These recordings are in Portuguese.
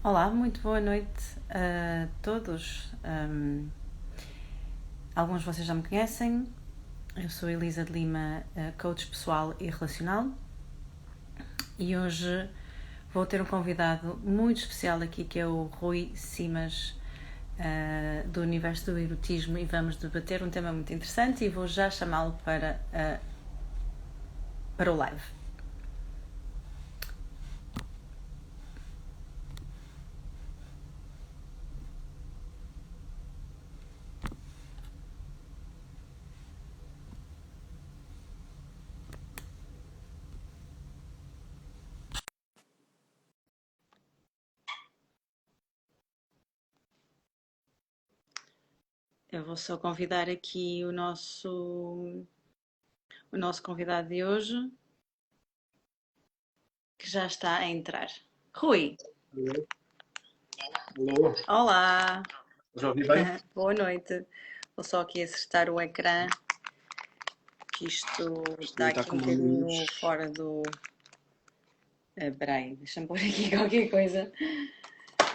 Olá, muito boa noite a todos. Alguns de vocês já me conhecem. Eu sou Elisa de Lima, coach pessoal e relacional. E hoje vou ter um convidado muito especial aqui, que é o Rui Simas, do universo do erotismo, e vamos debater um tema muito interessante e vou já chamá-lo para o live. Eu vou só convidar aqui o nosso convidado de hoje, que já está a entrar. Rui, Alô, olá, já ouvi bem? boa noite. Vou só aqui acertar o ecrã, que isto Isto está também está aqui um com uma bocadinho luz. fora do. Espera aí, deixa-me pôr aqui qualquer coisa.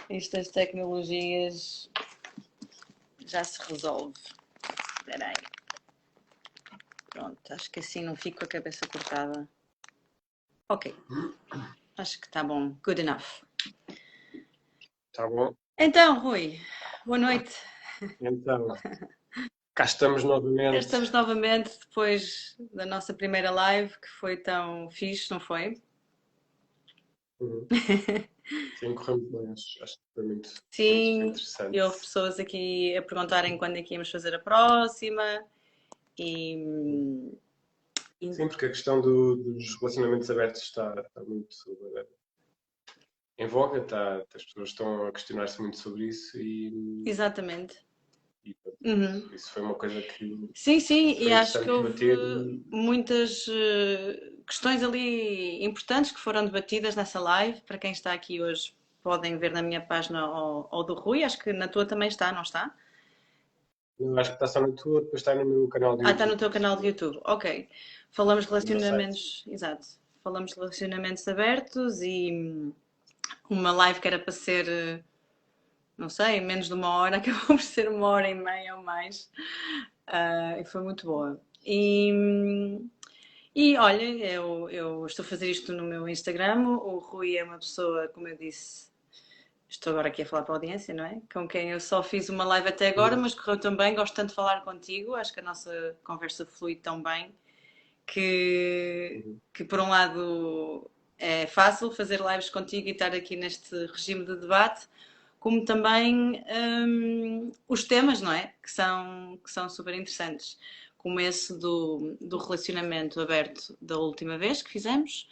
Estas tecnologias já se resolve. Espera aí. Pronto, acho que assim não fico com a cabeça cortada. Ok, acho que está bom. Good enough. Tá bom. Então, Rui, boa noite. Então, cá estamos Já novamente. estamos novamente depois da nossa primeira live, que foi tão fixe, não foi? Uhum. Sim, correu muito bem. Acho que foi muito Sim, e interessante. houve pessoas aqui a perguntarem quando é que íamos fazer a próxima e, e- Sim, porque a questão dos relacionamentos abertos está muito em voga, as pessoas estão a questionar-se muito sobre isso exatamente. e Uhum. isso foi uma coisa que Sim, sim, e foi acho que interessante houve debater. muitas questões ali importantes que foram debatidas nessa live. Para quem está aqui hoje, podem ver na minha página ou do Rui, acho que na tua também está, não está? Eu acho que está só na tua, depois está no meu canal do Ah, está no YouTube, teu canal de YouTube. Ok. Falamos de no meu site. relacionamentos, exato. Falamos de relacionamentos abertos e uma live que era para ser, não sei, menos de uma hora, acabou por ser uma hora e meia ou mais. E foi muito boa. E olha, eu estou a fazer isto no meu Instagram. O Rui é uma pessoa, como eu disse, estou agora aqui a falar para a audiência, não é? Com quem eu só fiz uma live até agora, Uhum. mas correu tão bem. Gosto tanto de falar contigo. Acho que a nossa conversa flui tão bem que, Uhum. que por um lado é fácil fazer lives contigo e estar aqui neste regime de debate, como também os temas, não é? Que são super interessantes. Como esse do relacionamento aberto da última vez que fizemos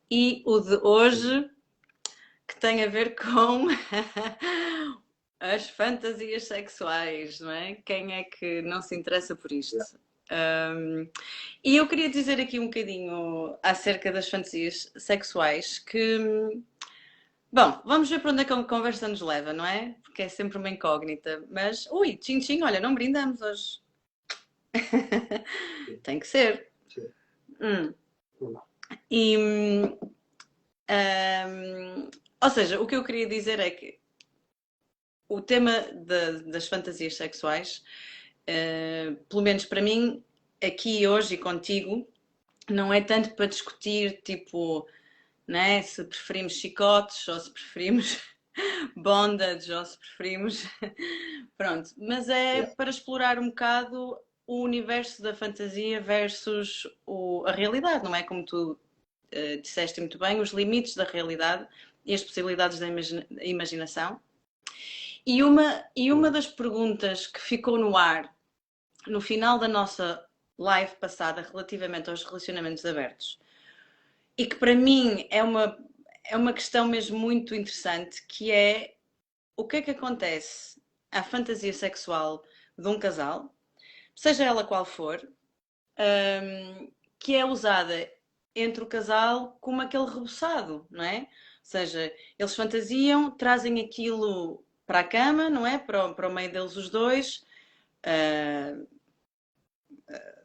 e o de Uhum. hoje, que tem a ver com as fantasias sexuais, não é? Quem é que não se interessa por Yeah. isto? Um, e eu queria dizer aqui um bocadinho acerca das fantasias sexuais que, bom, vamos ver para onde é que a conversa nos leva, não é? Porque é sempre uma incógnita. Mas, ui, tchim tchim, olha, não brindamos hoje. Sim. Tem que ser. Sim. Hum. Uhum. E, ou seja, o que eu queria dizer é que o tema das fantasias sexuais, pelo menos para mim, aqui hoje e contigo, não é tanto para discutir, tipo, né, se preferimos chicotes ou se preferimos bondage ou se preferimos. Pronto, mas é Yeah. para explorar um bocado o universo da fantasia versus a realidade, não é? Como tu disseste muito bem, os limites da realidade e as possibilidades da imaginação. E uma Uhum. das perguntas que ficou no ar no final da nossa live passada relativamente aos relacionamentos abertos e que para mim é uma questão mesmo muito interessante, que é o que é que acontece à fantasia sexual de um casal, seja ela qual for, que é usada entre o casal como aquele reboçado, não é? Ou seja, eles fantasiam, trazem aquilo para a cama, não é? Para o meio deles os dois, uh,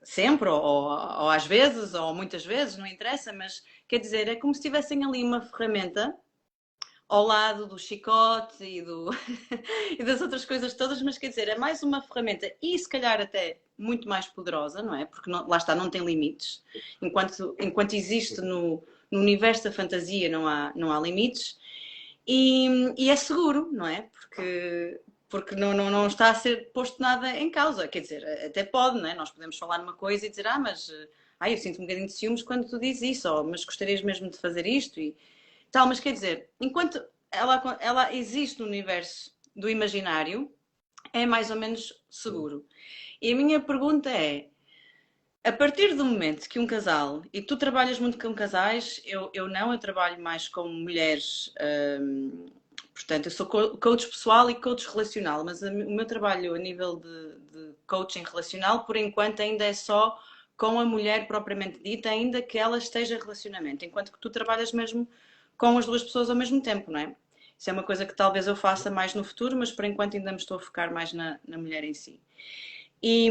sempre, ou às vezes, ou muitas vezes, não interessa, mas quer dizer, é como se tivessem ali uma ferramenta, ao lado do chicote e das outras coisas todas, mas quer dizer, é mais uma ferramenta e se calhar até muito mais poderosa, não é? Porque não, lá está, não tem limites. Enquanto existe no universo da fantasia não há limites e é seguro, não é? Porque não está a ser posto nada em causa. Quer dizer, até pode, não é? Nós podemos falar numa coisa e dizer, mas eu sinto um bocadinho de ciúmes quando tu dizes isso, ou, mas gostarias mesmo de fazer isto e tal. Mas quer dizer, enquanto ela existe no universo do imaginário, é mais ou menos seguro. E a minha pergunta é, a partir do momento que um casal, e tu trabalhas muito com casais, eu não, eu trabalho mais com mulheres, portanto, eu sou coach pessoal e coach relacional, mas o meu trabalho a nível de coaching relacional, por enquanto, ainda é só com a mulher propriamente dita, ainda que ela esteja em relacionamento, enquanto que tu trabalhas mesmo com as duas pessoas ao mesmo tempo, não é? Isso é uma coisa que talvez eu faça mais no futuro, mas por enquanto ainda me estou a focar mais na mulher em si. E,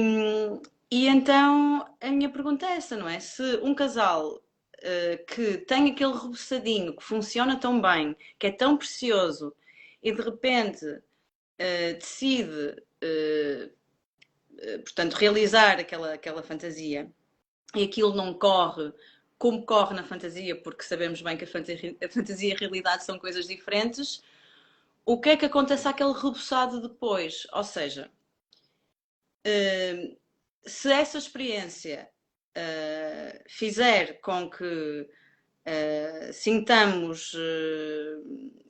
e então a minha pergunta é essa, não é? Se um casal que tem aquele reboçadinho, que funciona tão bem, que é tão precioso, e de repente decide, portanto, realizar aquela fantasia, e aquilo não corre como corre na fantasia, porque sabemos bem que a fantasia e a realidade são coisas diferentes, o que é que acontece àquele reboçado depois? Ou seja, se essa experiência fizer com que sintamos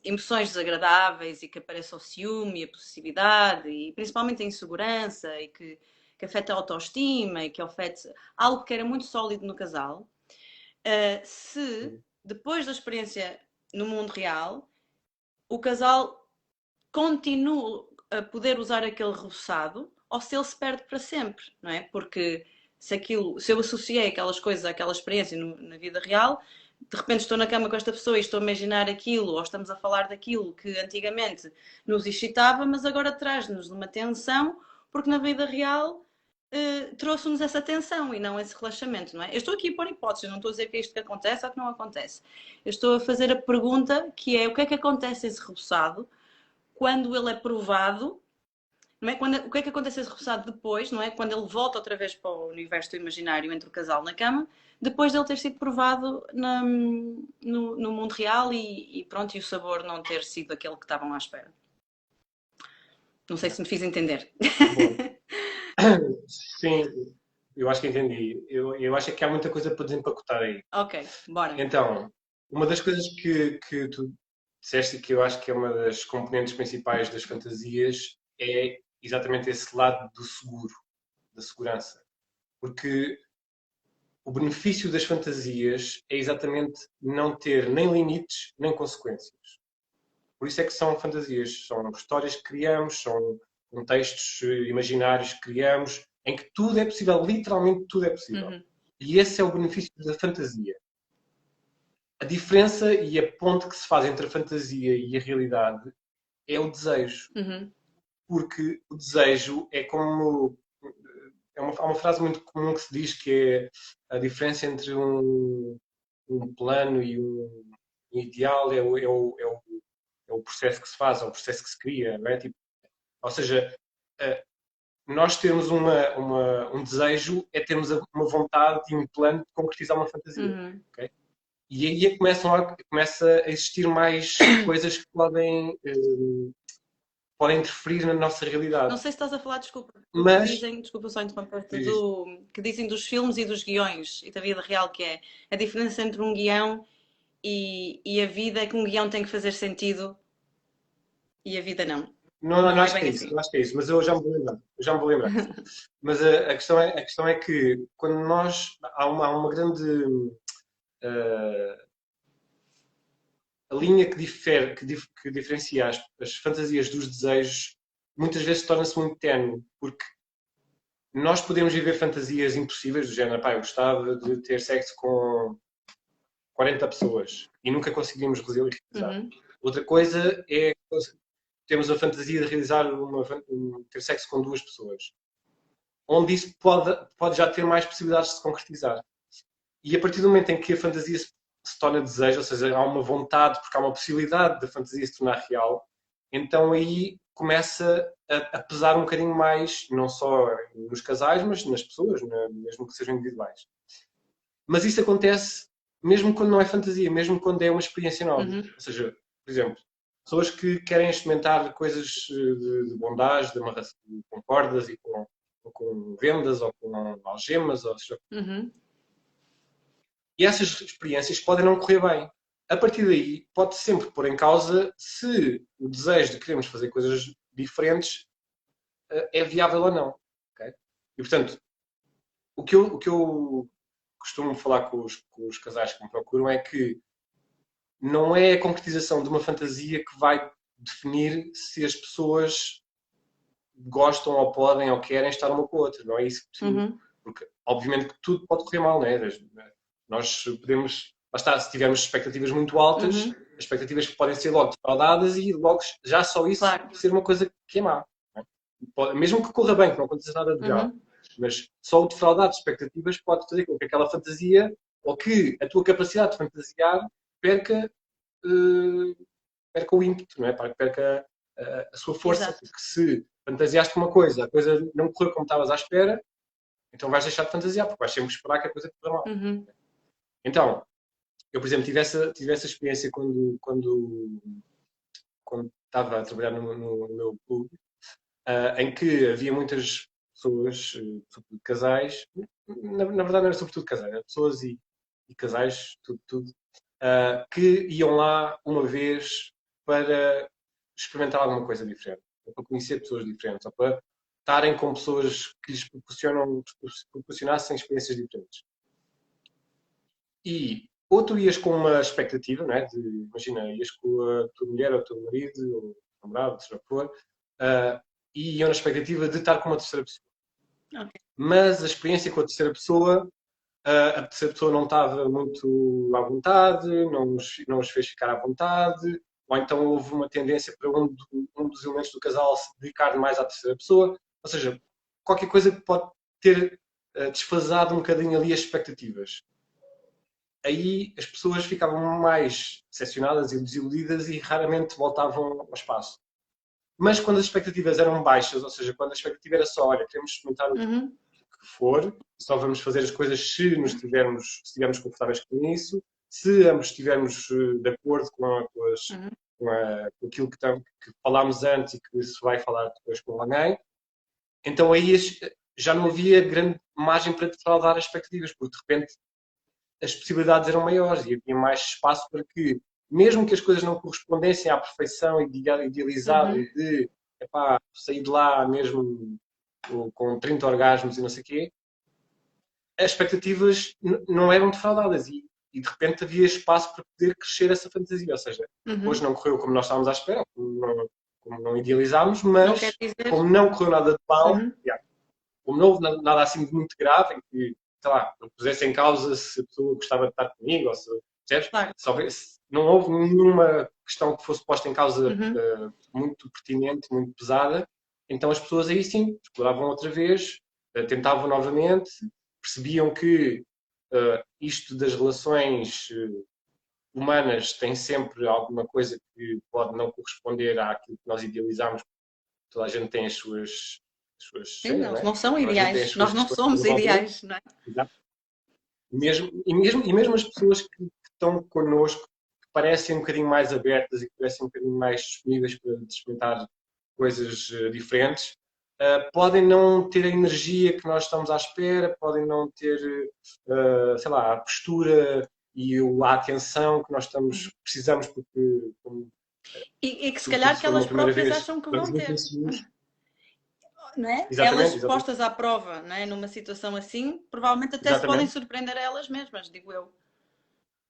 emoções desagradáveis e que apareça o ciúme e a possessividade e principalmente a insegurança e que afeta a autoestima e que afeta algo que era muito sólido no casal, se depois da experiência no mundo real o casal continua a poder usar aquele reboçado ou se ele se perde para sempre, não é? Porque se eu associei aquelas coisas àquela experiência na vida real, de repente estou na cama com esta pessoa e estou a imaginar aquilo, ou estamos a falar daquilo que antigamente nos excitava, mas agora traz-nos uma tensão, porque na vida real trouxe-nos essa tensão e não esse relaxamento, não é? Eu estou aqui a pôr hipóteses, não estou a dizer que é isto que acontece ou que não acontece. Eu estou a fazer a pergunta que é o que é que acontece a esse reboçado quando ele é provado, não é? O que é que acontece a esse reboçado depois, não é? Quando ele volta outra vez para o universo do imaginário entre o casal na cama, depois de ele ter sido provado no mundo real e pronto, e o sabor não ter sido aquele que estavam à espera. Não sei se me fiz entender. Bom, sim, eu acho que entendi. Eu acho que há muita coisa para desempacotar aí. Ok, bora. Então, uma das coisas que tu disseste e que eu acho que é uma das componentes principais das fantasias é exatamente esse lado do seguro, da segurança. Porque o benefício das fantasias é exatamente não ter nem limites nem consequências. Por isso é que são fantasias, são histórias que criamos, são contextos imaginários que criamos, em que tudo é possível, literalmente tudo é possível. Uhum. E esse é o benefício da fantasia. A diferença e a ponte que se faz entre a fantasia e a realidade é o desejo. Uhum. Porque o desejo é como. Há uma frase muito comum que se diz que é a diferença entre um plano e um ideal é o processo que se faz, é o processo que se cria. Não é? Tipo, ou seja, nós termos um desejo é termos uma vontade e um plano de concretizar uma fantasia. Uhum. Okay? E aí começa a existir mais coisas que podem interferir na nossa realidade. Não sei se estás a falar, desculpa, mas desculpa só interromper-te, que dizem dos filmes e dos guiões e da vida real, que é a diferença entre um guião e a vida é que um guião tem que fazer sentido e a vida não. Não é acho que bem é isso, assim. não acho que é isso, mas eu já me vou lembrar. Mas a questão é que quando há uma grande a linha que diferencia as fantasias dos desejos, muitas vezes torna-se muito ténue, porque nós podemos viver fantasias impossíveis, do género, eu gostava de ter sexo com 40 pessoas e nunca conseguimos realizar. Uhum. Outra coisa é temos a fantasia de realizar ter sexo com 2 pessoas, onde isso pode já ter mais possibilidades de se concretizar. E a partir do momento em que a fantasia se torna desejo, ou seja, há uma vontade, porque há uma possibilidade da fantasia se tornar real, então aí começa a pesar um bocadinho mais, não só nos casais, mas nas pessoas, mesmo que sejam individuais. Mas isso acontece mesmo quando não é fantasia, mesmo quando é uma experiência nova. Uhum. Ou seja, por exemplo, pessoas que querem experimentar coisas de bondage, de amarração com cordas e com vendas ou com algemas, ou seja, Uhum. e essas experiências podem não correr bem. A partir daí, pode sempre pôr em causa se o desejo de queremos fazer coisas diferentes é viável ou não. Okay? E, portanto, o que eu costumo falar com os casais que me procuram é que não é a concretização de uma fantasia que vai definir se as pessoas gostam ou podem ou querem estar uma com a outra. Não é isso que define. Uhum. Porque, obviamente, que tudo pode correr mal, não é? Nós podemos, lá está, se tivermos expectativas muito altas, Uhum. as expectativas podem ser logo defraudadas e logo já só isso Claro. ser uma coisa que é má. Não é? Mesmo que corra bem, que não aconteça nada de grave. Uhum. Mas só o defraudar de expectativas pode fazer com que aquela fantasia ou que a tua capacidade de fantasiar perca, perca o ímpeto, não é? Perca a sua força. Exato. Porque se fantasiaste uma coisa, a coisa não correu como estavas à espera, então vais deixar de fantasiar, porque vais sempre esperar que a coisa corra mal. Uhum. Então, eu, por exemplo, tive essa experiência quando estava a trabalhar no meu clube, em que havia muitas pessoas, sobretudo casais, na verdade não era sobretudo casais, era pessoas e casais, tudo, que iam lá uma vez para experimentar alguma coisa diferente, ou para conhecer pessoas diferentes, ou para estarem com pessoas que lhes proporcionassem experiências diferentes. E ou tu ias com uma expectativa, não é? Imagina, ias com a tua mulher ou o teu marido, ou namorado, seja o que for, e iam na expectativa de estar com uma terceira pessoa. Ok. Mas a experiência com a terceira pessoa, a terceira pessoa não estava muito à vontade, não os fez ficar à vontade, ou então houve uma tendência para um dos elementos do casal se dedicar mais à terceira pessoa. Ou seja, qualquer coisa que pode ter desfasado um bocadinho ali as expectativas. Aí as pessoas ficavam mais decepcionadas e desiludidas e raramente voltavam ao espaço. Mas quando as expectativas eram baixas, ou seja, quando a expectativa era só, olha, queremos experimentar o Uhum. que for, só vamos fazer as coisas se estivermos confortáveis com isso, se ambos estivermos de acordo Uhum. com aquilo que falámos antes e que se vai falar depois com alguém, então aí já não havia grande margem para defraudar as expectativas, porque de repente as possibilidades eram maiores e havia mais espaço para que, mesmo que as coisas não correspondessem à perfeição idealizada Uhum. de epá, sair de lá mesmo com 30 orgasmos e não sei o quê, as expectativas não eram defraudadas e de repente havia espaço para poder crescer essa fantasia. Ou seja, Uhum. hoje não correu como nós estávamos à espera, como não idealizámos, Não quer mas dizer. como não correu nada de mal, Uhum. yeah, como não houve nada assim de muito grave, em que, sei lá, não pusesse em causa se a pessoa gostava de estar comigo, ou se, percebes? Claro. Não houve nenhuma questão que fosse posta em causa Uhum. muito pertinente, muito pesada, então as pessoas aí sim, exploravam outra vez, tentavam novamente, percebiam que isto das relações humanas tem sempre alguma coisa que pode não corresponder àquilo que nós idealizamos. Toda a gente tem as suas Sim, cenas, não eles é? não são Toda a gente tem as ideais. suas Nós não questões somos umas às outras. ideais, não é? Exato. E mesmo as pessoas que estão connosco, que parecem um bocadinho mais abertas e que parecem um bocadinho mais disponíveis para experimentar coisas diferentes, podem não ter a energia que nós estamos à espera, podem não ter, sei lá, a postura e a atenção que nós precisamos, porque, E que se sobretudo calhar se que for uma elas primeira próprias vez, acham que estamos vão muito ter. inseguros. Não é? Exatamente, Elas exatamente. postas à prova, não é? Numa situação assim, provavelmente até se podem Exatamente. surpreender a elas mesmas, digo eu.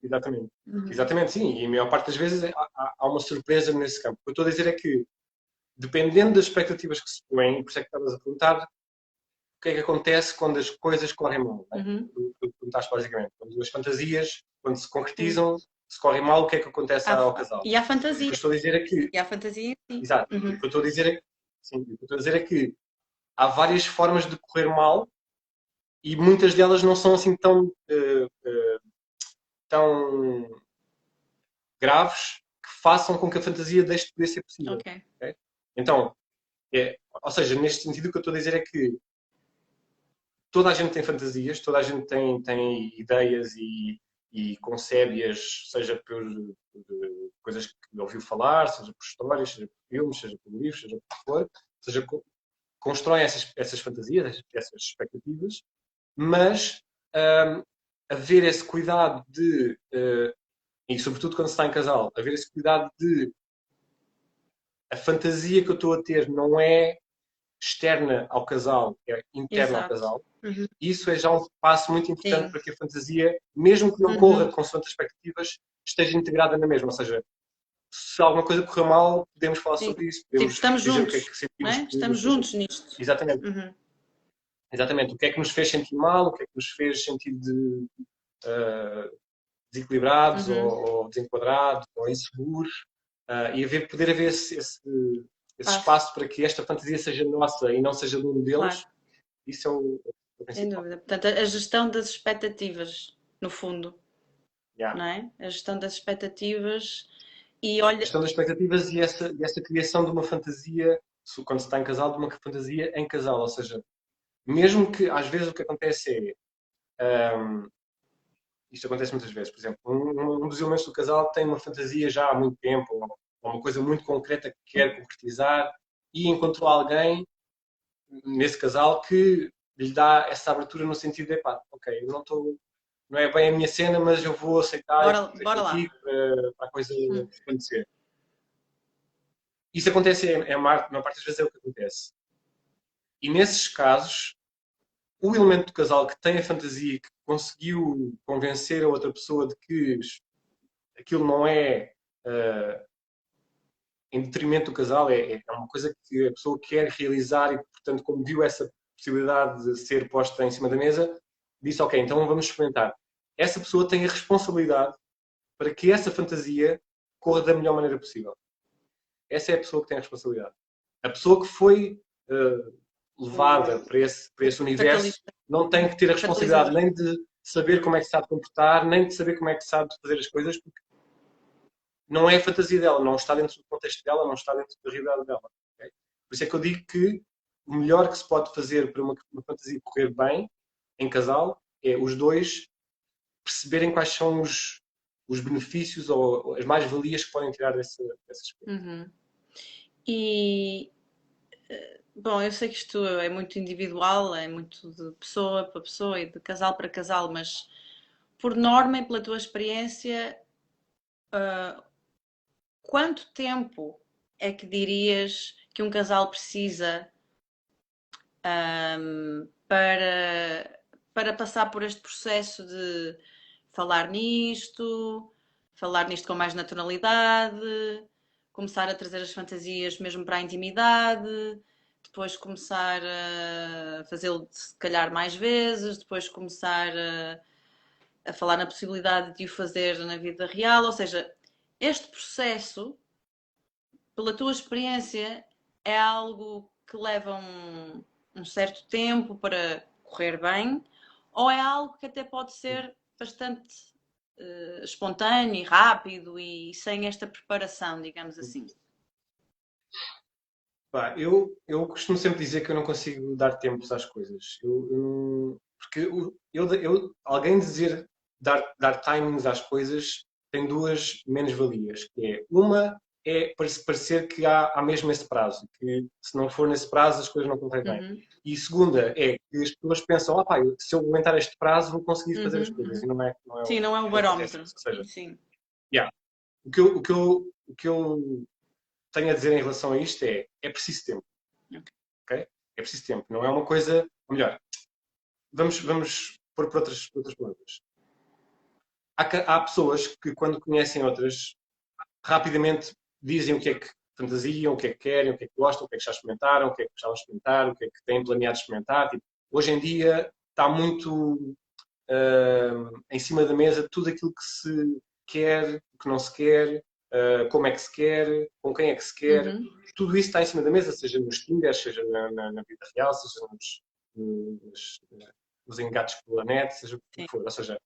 Exatamente. Uhum. Exatamente, sim. E a maior parte das vezes há uma surpresa nesse campo. O que eu estou a dizer é que, dependendo das expectativas que se põem, por isso é que estavas a perguntar, o que é que acontece quando as coisas correm mal, não é? Uhum. Tu perguntaste basicamente. Quando as fantasias, quando se Sim. concretizam, se correm mal, o que é que acontece ao casal? E há E o que fantasia. eu estou a dizer é que, E há fantasia, sim. exato, e o Uhum. que eu estou a dizer é que, sim, o que eu estou a dizer é que há várias formas de correr mal e muitas delas não são assim tão graves que façam com que a fantasia deixe de poder ser possível. Ok. Okay? Então, ou seja, neste sentido o que eu estou a dizer é que toda a gente tem fantasias, toda a gente tem ideias e concebe-as, seja por coisas que ouviu falar, seja por histórias, seja por filmes, seja por livros, seja por que for, seja constroem essas fantasias, essas expectativas, mas haver esse cuidado de, e sobretudo quando se está em casal, haver esse cuidado de a fantasia que eu estou a ter não é externa ao casal, é interna ao Exato. casal. Isso é já um passo muito importante Sim. para que a fantasia, mesmo que não corra consoante as expectativas, esteja integrada na mesma. Ou seja, se alguma coisa correu mal, podemos falar Sim. sobre isso, Tipo, podemos estamos dizer o que é juntos, que não sentimos é? que, ou Estamos seja, juntos nisto. exatamente, exatamente, o que é que nos fez sentir mal, o que é que nos fez sentir desequilibrados ou desenquadrados ou inseguros, e poder haver esse espaço para que esta fantasia seja nossa e não seja de um Claro, deles, isso é o sem principal. dúvida. Portanto, a gestão das expectativas, no fundo, Yeah. não é? A gestão das expectativas e A olha. questão das expectativas e essa criação de uma fantasia, quando se está em casal, de uma fantasia em casal. Ou seja, mesmo que às vezes o que acontece isto acontece muitas vezes, por exemplo, um dos elementos do casal tem uma fantasia já há muito tempo, ou uma coisa muito concreta que quer concretizar, e encontrou alguém nesse casal que lhe dá essa abertura no sentido de, pá, ok, eu não estou, não é bem a minha cena, mas eu vou aceitar e Bora, vou ter bora lá. contigo para a coisa acontecer. Isso acontece, a maior parte das vezes é o que acontece. E nesses casos, o elemento do casal que tem a fantasia, que conseguiu convencer a outra pessoa de que aquilo não é em detrimento do casal, é uma coisa que a pessoa quer realizar e, portanto, como viu essa possibilidade de ser posta em cima da mesa, disse, ok, então vamos experimentar. Essa pessoa tem a responsabilidade para que essa fantasia corra da melhor maneira possível. Essa é a pessoa que tem a responsabilidade. A pessoa que foi levada para esse universo Fatalista. não tem que ter a responsabilidade Fatalizador. nem de saber como é que se sabe comportar, nem de saber como é que se sabe fazer as coisas, porque não é a fantasia dela, não está dentro do contexto dela, não está dentro da realidade dela. Okay? Por isso é que eu digo que o melhor que se pode fazer para uma fantasia correr bem em casal é os dois perceberem quais são os benefícios ou as mais-valias que podem tirar dessa experiência. E, bom, eu sei que isto é muito individual, é muito de pessoa para pessoa e de casal para casal, mas por norma e pela tua experiência, quanto tempo é que dirias que um casal precisa para passar por este processo de falar nisto com mais naturalidade, começar a trazer as fantasias mesmo para a intimidade, depois começar a fazê-lo se calhar mais vezes, depois começar a falar na possibilidade de o fazer na vida real, ou seja, este processo, pela tua experiência, é algo que leva um certo tempo para correr bem, ou é algo que até pode ser bastante espontâneo e rápido e sem esta preparação, digamos assim. Pá, eu costumo sempre dizer que eu não consigo dar tempos às coisas. Porque alguém dizer dar timings às coisas tem duas menos-valias, que é uma é parecer que há mesmo esse prazo, que se não for nesse prazo as coisas não correm bem. E segunda é que as pessoas pensam, ah, pá, se eu aumentar este prazo vou conseguir fazer as coisas. E Sim, não é o não acontece barómetro. isso. Ou seja, Sim. yeah, o que eu tenho a dizer em relação a isto é preciso tempo. Okay? É preciso tempo. Não é uma coisa. Ou melhor, vamos pôr por outras palavras. Há pessoas que, quando conhecem outras, rapidamente dizem o que é que fantasiam, o que é que querem, o que é que gostam, o que é que já experimentaram, o que é que gostavam de experimentar, o que é que têm planeado experimentar. Tipo, hoje em dia está muito em cima da mesa tudo aquilo que se quer, o que não se quer, como é que se quer, com quem é que se quer. Tudo isso está em cima da mesa, seja nos Tinder, seja na vida real, seja nos engates pela net, seja o que for. Ou seja,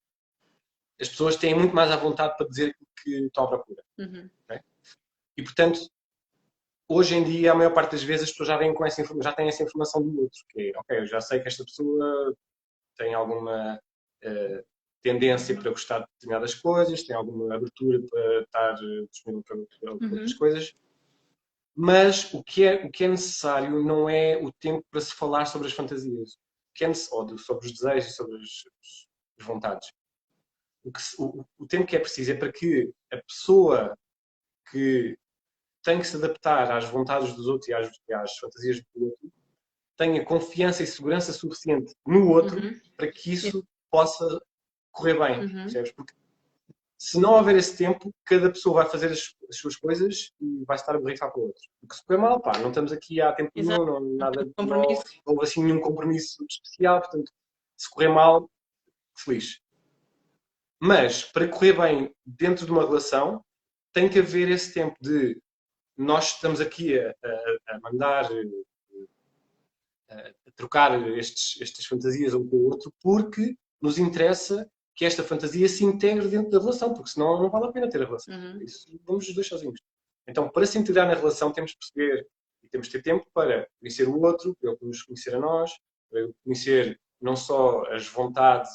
as pessoas têm muito mais à vontade para dizer aquilo que estão à procura. Okay? E, portanto, hoje em dia, a maior parte das vezes, as pessoas já vêm com já têm essa informação do outro, que é, ok, eu já sei que esta pessoa tem alguma tendência para gostar de determinadas coisas, tem alguma abertura para estar disponível para outras coisas, mas o que é necessário não é o tempo para se falar sobre as fantasias, ou sobre os desejos, sobre as vontades. O tempo que é preciso é para que a pessoa que tem que se adaptar às vontades dos outros e às fantasias do outro tenha confiança e segurança suficiente no outro para que isso possa correr bem, percebes? Porque se não houver esse tempo, cada pessoa vai fazer as suas coisas e vai estar a borrifar para o outro. Porque se correr mal, pá, não estamos aqui há tempo nenhum, não houve assim nenhum compromisso especial, portanto, se correr mal, feliz. Mas, para correr bem dentro de uma relação, tem que haver esse tempo de nós estamos aqui a mandar, a trocar estas fantasias um com o outro, porque nos interessa que esta fantasia se integre dentro da relação, porque senão não vale a pena ter a relação. Isso vamos os dois sozinhos. Então, para se integrar na relação, temos que perceber e temos que ter tempo para conhecer o outro, para ele nos conhecer a nós, para conhecer não só as vontades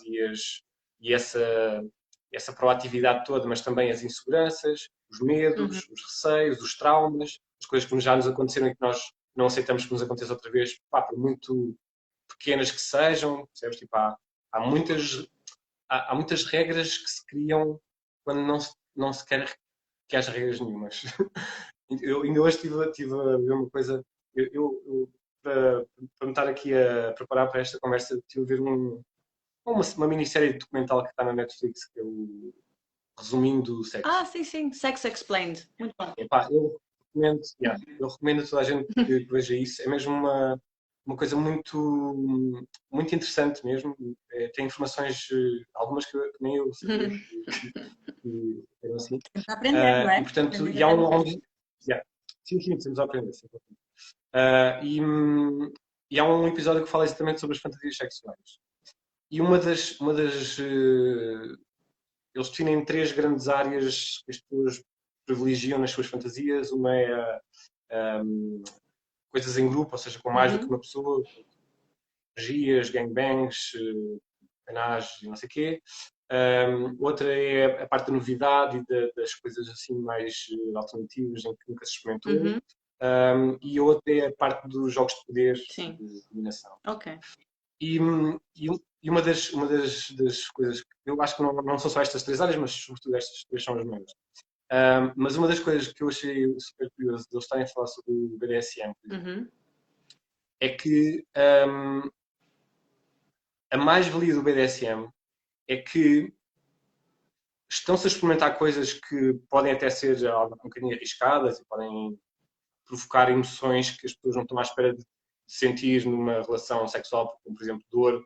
e essa proatividade toda, mas também as inseguranças, os medos, os receios, os traumas, as coisas que já nos aconteceram e que nós não aceitamos que nos aconteça outra vez, pá, por muito pequenas que sejam, percebes? Tipo, há muitas regras que se criam quando não se quer que haja regras nenhumas. Eu ainda hoje estive a ver uma coisa, para me estar aqui a preparar para esta conversa, estive a ver uma minissérie documental que está na Netflix, que é o Resumindo o Sexo. Ah, sim, sim. Sex Explained. Muito bom. Epá, eu recomendo a toda a gente que veja isso. É mesmo uma coisa muito, muito interessante mesmo. Tem informações, algumas que nem eu sabia que eram assim. Está aprendendo, não é? E portanto, e há yeah. Sim, precisamos aprender. Sim. E há um episódio que fala exatamente sobre as fantasias sexuais. E eles definem três grandes áreas que as pessoas privilegiam nas suas fantasias. Uma é coisas em grupo, ou seja, com mais do que uma pessoa, orgias, gangbangs, panages e não sei o quê. Outra é a parte da novidade e das coisas assim mais alternativas em que nunca se experimentou. E a outra é a parte dos jogos de poder, de dominação. Ok. E uma das coisas que eu acho que não são só estas três áreas, mas sobretudo estas três são as maiores. Mas uma das coisas que eu achei super curioso de eles estarem a falar sobre o BDSM é que a mais-valia do BDSM é que estão-se a experimentar coisas que podem até ser um bocadinho arriscadas e podem provocar emoções que as pessoas não estão à espera de sentir numa relação sexual, como por exemplo dor,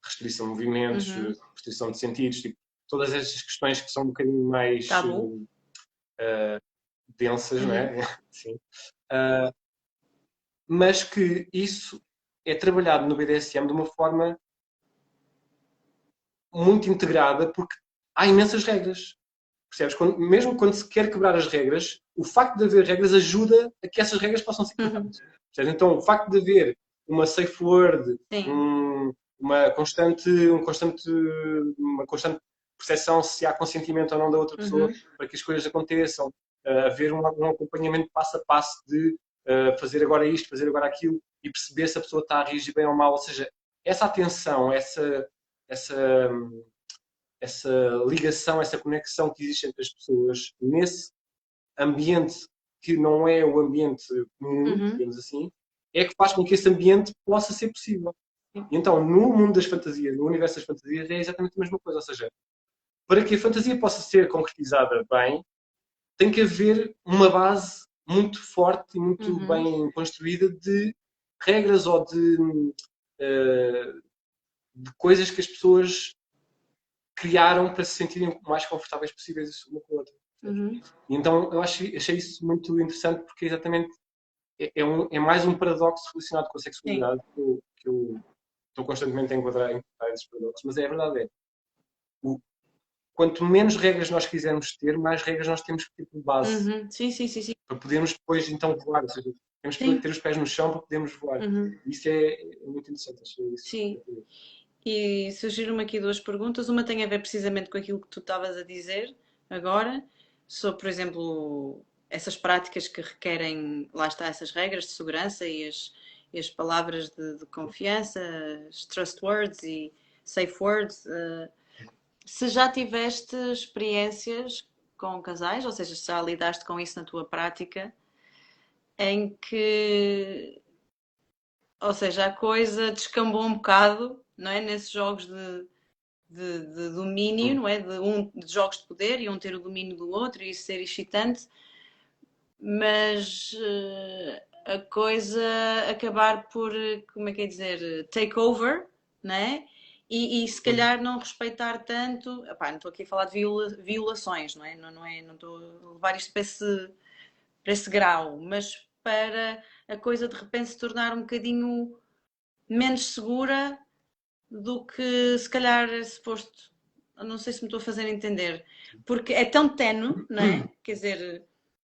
restrição de movimentos, restrição de sentidos, tipo, todas estas questões que são um bocadinho mais densas, não é? Sim. Mas que isso é trabalhado no BDSM de uma forma muito integrada, porque há imensas regras. Percebes? Mesmo quando se quer quebrar as regras, o facto de haver regras ajuda a que essas regras possam ser quebradas. Então, o facto de haver uma safe word, uma constante percepção se há consentimento ou não da outra pessoa para que as coisas aconteçam, haver um acompanhamento passo a passo de fazer agora isto, fazer agora aquilo e perceber se a pessoa está a reagir bem ou mal. Ou seja, essa atenção, essa ligação, essa conexão que existe entre as pessoas nesse ambiente que não é o ambiente comum, digamos assim, é que faz com que esse ambiente possa ser possível. E então, no mundo das fantasias, no universo das fantasias, é exatamente a mesma coisa. Ou seja, para que a fantasia possa ser concretizada bem, tem que haver uma base muito forte e muito bem construída de regras ou de coisas que as pessoas criaram para se sentirem o mais confortáveis possíveis uma com a outra. E então eu achei isso muito interessante porque exatamente é mais um paradoxo relacionado com a sexualidade que eu estou constantemente a encontrar esses paradoxos, mas a verdade é quanto menos regras nós quisermos ter, mais regras nós temos que ter por base. Uhum. Sim, sim, sim, sim. Para podermos depois então voar. Ou seja, temos que Sim. ter os pés no chão para podermos voar. Uhum. Isso é muito interessante. Achei isso. Sim. E surgiram-me aqui duas perguntas. Uma tem a ver precisamente com aquilo que tu estavas a dizer agora, sobre, por exemplo, essas práticas que requerem, lá está, essas regras de segurança e as palavras de confiança, as trust words e safe words. Se já tiveste experiências com casais, ou seja, se já lidaste com isso na tua prática, em que, ou seja, a coisa descambou um bocado, não é? Nesses jogos de domínio, não é? De jogos de poder e um ter o domínio do outro e isso ser excitante, mas a coisa acabar por, como é que é dizer, take over, não é? E se calhar não respeitar tanto, epá, não estou aqui a falar de violações, não é? Não estou a levar isto para esse grau, mas para a coisa de repente se tornar um bocadinho menos segura do que se calhar é suposto. Não sei se me estou a fazer entender. Porque é tão tenue, não é? Quer dizer,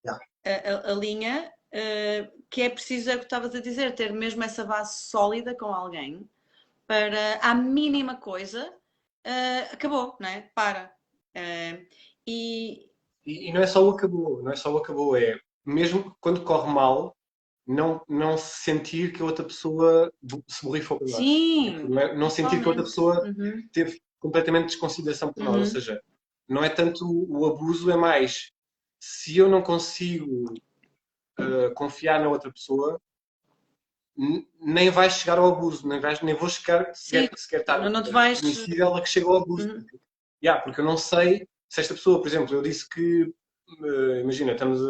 Yeah. a linha, que é preciso, é o que estavas a dizer, ter mesmo essa base sólida com alguém para a mínima coisa, acabou, não é? Para. E E não é só o acabou, não é só o acabou, é mesmo quando corre mal, não sentir que a outra pessoa se borrifou por nós. Tipo, sim, não sentir que a outra totalmente. pessoa Uhum, teve completamente desconsideração por nós. Ou uhum. seja, não é tanto o abuso, é mais se eu não consigo confiar na outra pessoa, nem vai chegar ao abuso, nem vou chegar Sim, sequer estar não te vais. admissível a que chegue ao abuso. Uhum, Porque eu não sei se esta pessoa, por exemplo, eu disse que, imagina, estamos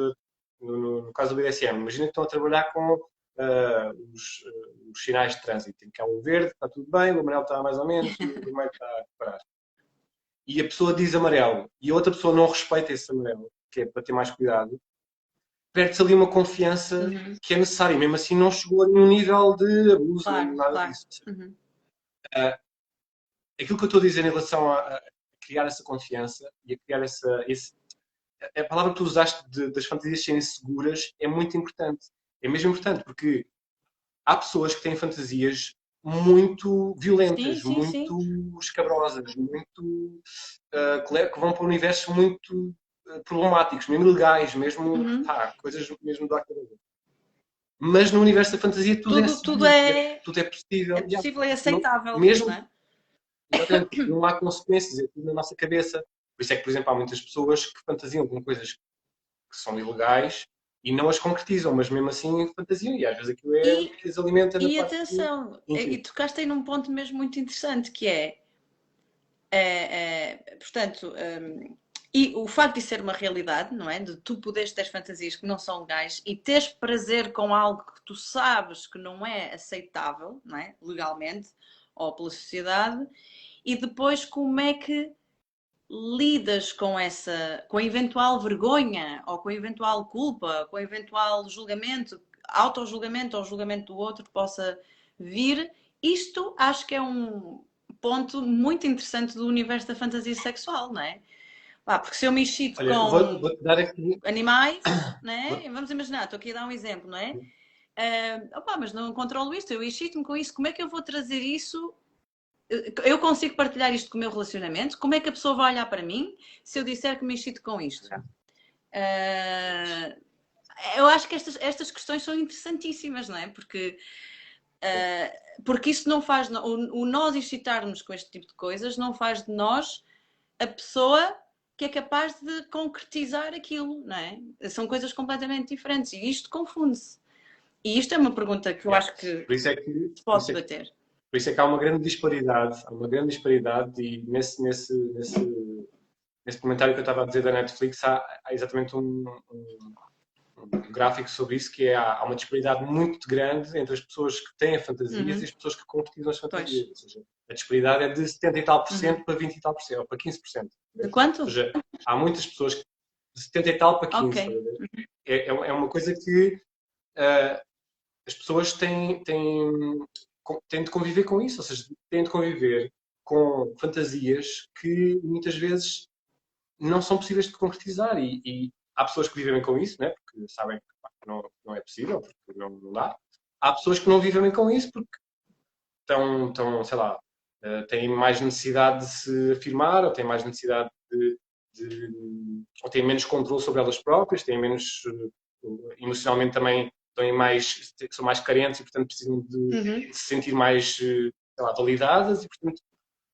no caso do BDSM, imagina que estão a trabalhar com os sinais de trânsito, em que há o verde, está tudo bem, o amarelo está mais ou menos, e o vermelho está a parar. E a pessoa diz amarelo, e a outra pessoa não respeita esse amarelo, que é para ter mais cuidado, perde-se ali uma confiança uhum. que é necessária, e mesmo assim não chegou a nenhum nível de abuso, nem Claro, nada claro. disso. Uhum. Aquilo que eu estou a dizer em relação a criar essa confiança e a criar a palavra que tu usaste das fantasias serem seguras é muito importante. É mesmo importante porque há pessoas que têm fantasias muito Sim, violentas, sim, sim. muito escabrosas, muito que vão para universos muito problemáticos, mesmo legais, mesmo Uhum. coisas mesmo do arco. Mas no universo da fantasia tudo é Tudo seguro, tudo é é possível. possível e Não, aceitável, não mesmo é? Exatamente, porque não há consequências, é tudo na nossa cabeça. Por isso é que, por exemplo, há muitas pessoas que fantasiam com coisas que são ilegais e não as concretizam, mas mesmo assim fantasiam e às vezes aquilo é o E, que as alimenta na e parte atenção, e íntima. tocaste aí num ponto mesmo muito interessante, que portanto, e o facto de ser uma realidade, não é? De tu poderes ter fantasias que não são legais e teres prazer com algo que tu sabes que não é aceitável, não é? Legalmente ou pela sociedade, e depois como é que lidas com a eventual vergonha ou com a eventual culpa, com o eventual julgamento, auto-julgamento ou julgamento do outro que possa vir. Isto acho que é um ponto muito interessante do universo da fantasia sexual, não é? Porque se eu me excito Olha, com vou-te dar aqui. animais, não é? Vou, Vamos imaginar, estou aqui a dar um exemplo, não é? Mas não controlo isto, eu excito-me com isso, como é que eu vou trazer isso? Eu consigo partilhar isto com o meu relacionamento? Como é que a pessoa vai olhar para mim se eu disser que me excito com isto? Uh, eu acho que estas questões são interessantíssimas, não é? Porque isso não faz. O nós excitarmos com este tipo de coisas não faz de nós a pessoa que é capaz de concretizar aquilo, não é? São coisas completamente diferentes e isto confunde-se. E isto é uma pergunta que eu yeah. acho que Por isso é que, se pode debater. por isso é que há uma grande disparidade e nesse comentário que eu estava a dizer da Netflix há exatamente um gráfico sobre isso, que é há uma disparidade muito grande entre as pessoas que têm fantasias e as pessoas que concretizam as Pois. fantasias. Ou seja, a disparidade é de 70 e tal por cento Uhum. para 20 e tal por cento, ou para 15%. De Ou quanto? seja, há muitas pessoas que de 70 e tal para Ok. 15. É uma coisa que as pessoas têm de conviver com isso, ou seja, têm de conviver com fantasias que muitas vezes não são possíveis de concretizar e há pessoas que vivem bem com isso, né? Porque sabem que pá, não é possível, porque não dá. Há pessoas que não vivem bem com isso porque sei lá, têm mais necessidade de se afirmar, ou têm mais necessidade ou têm menos controle sobre elas próprias, têm menos, emocionalmente também são mais carentes e, portanto, precisam de se sentir mais, sei lá, validadas e, portanto,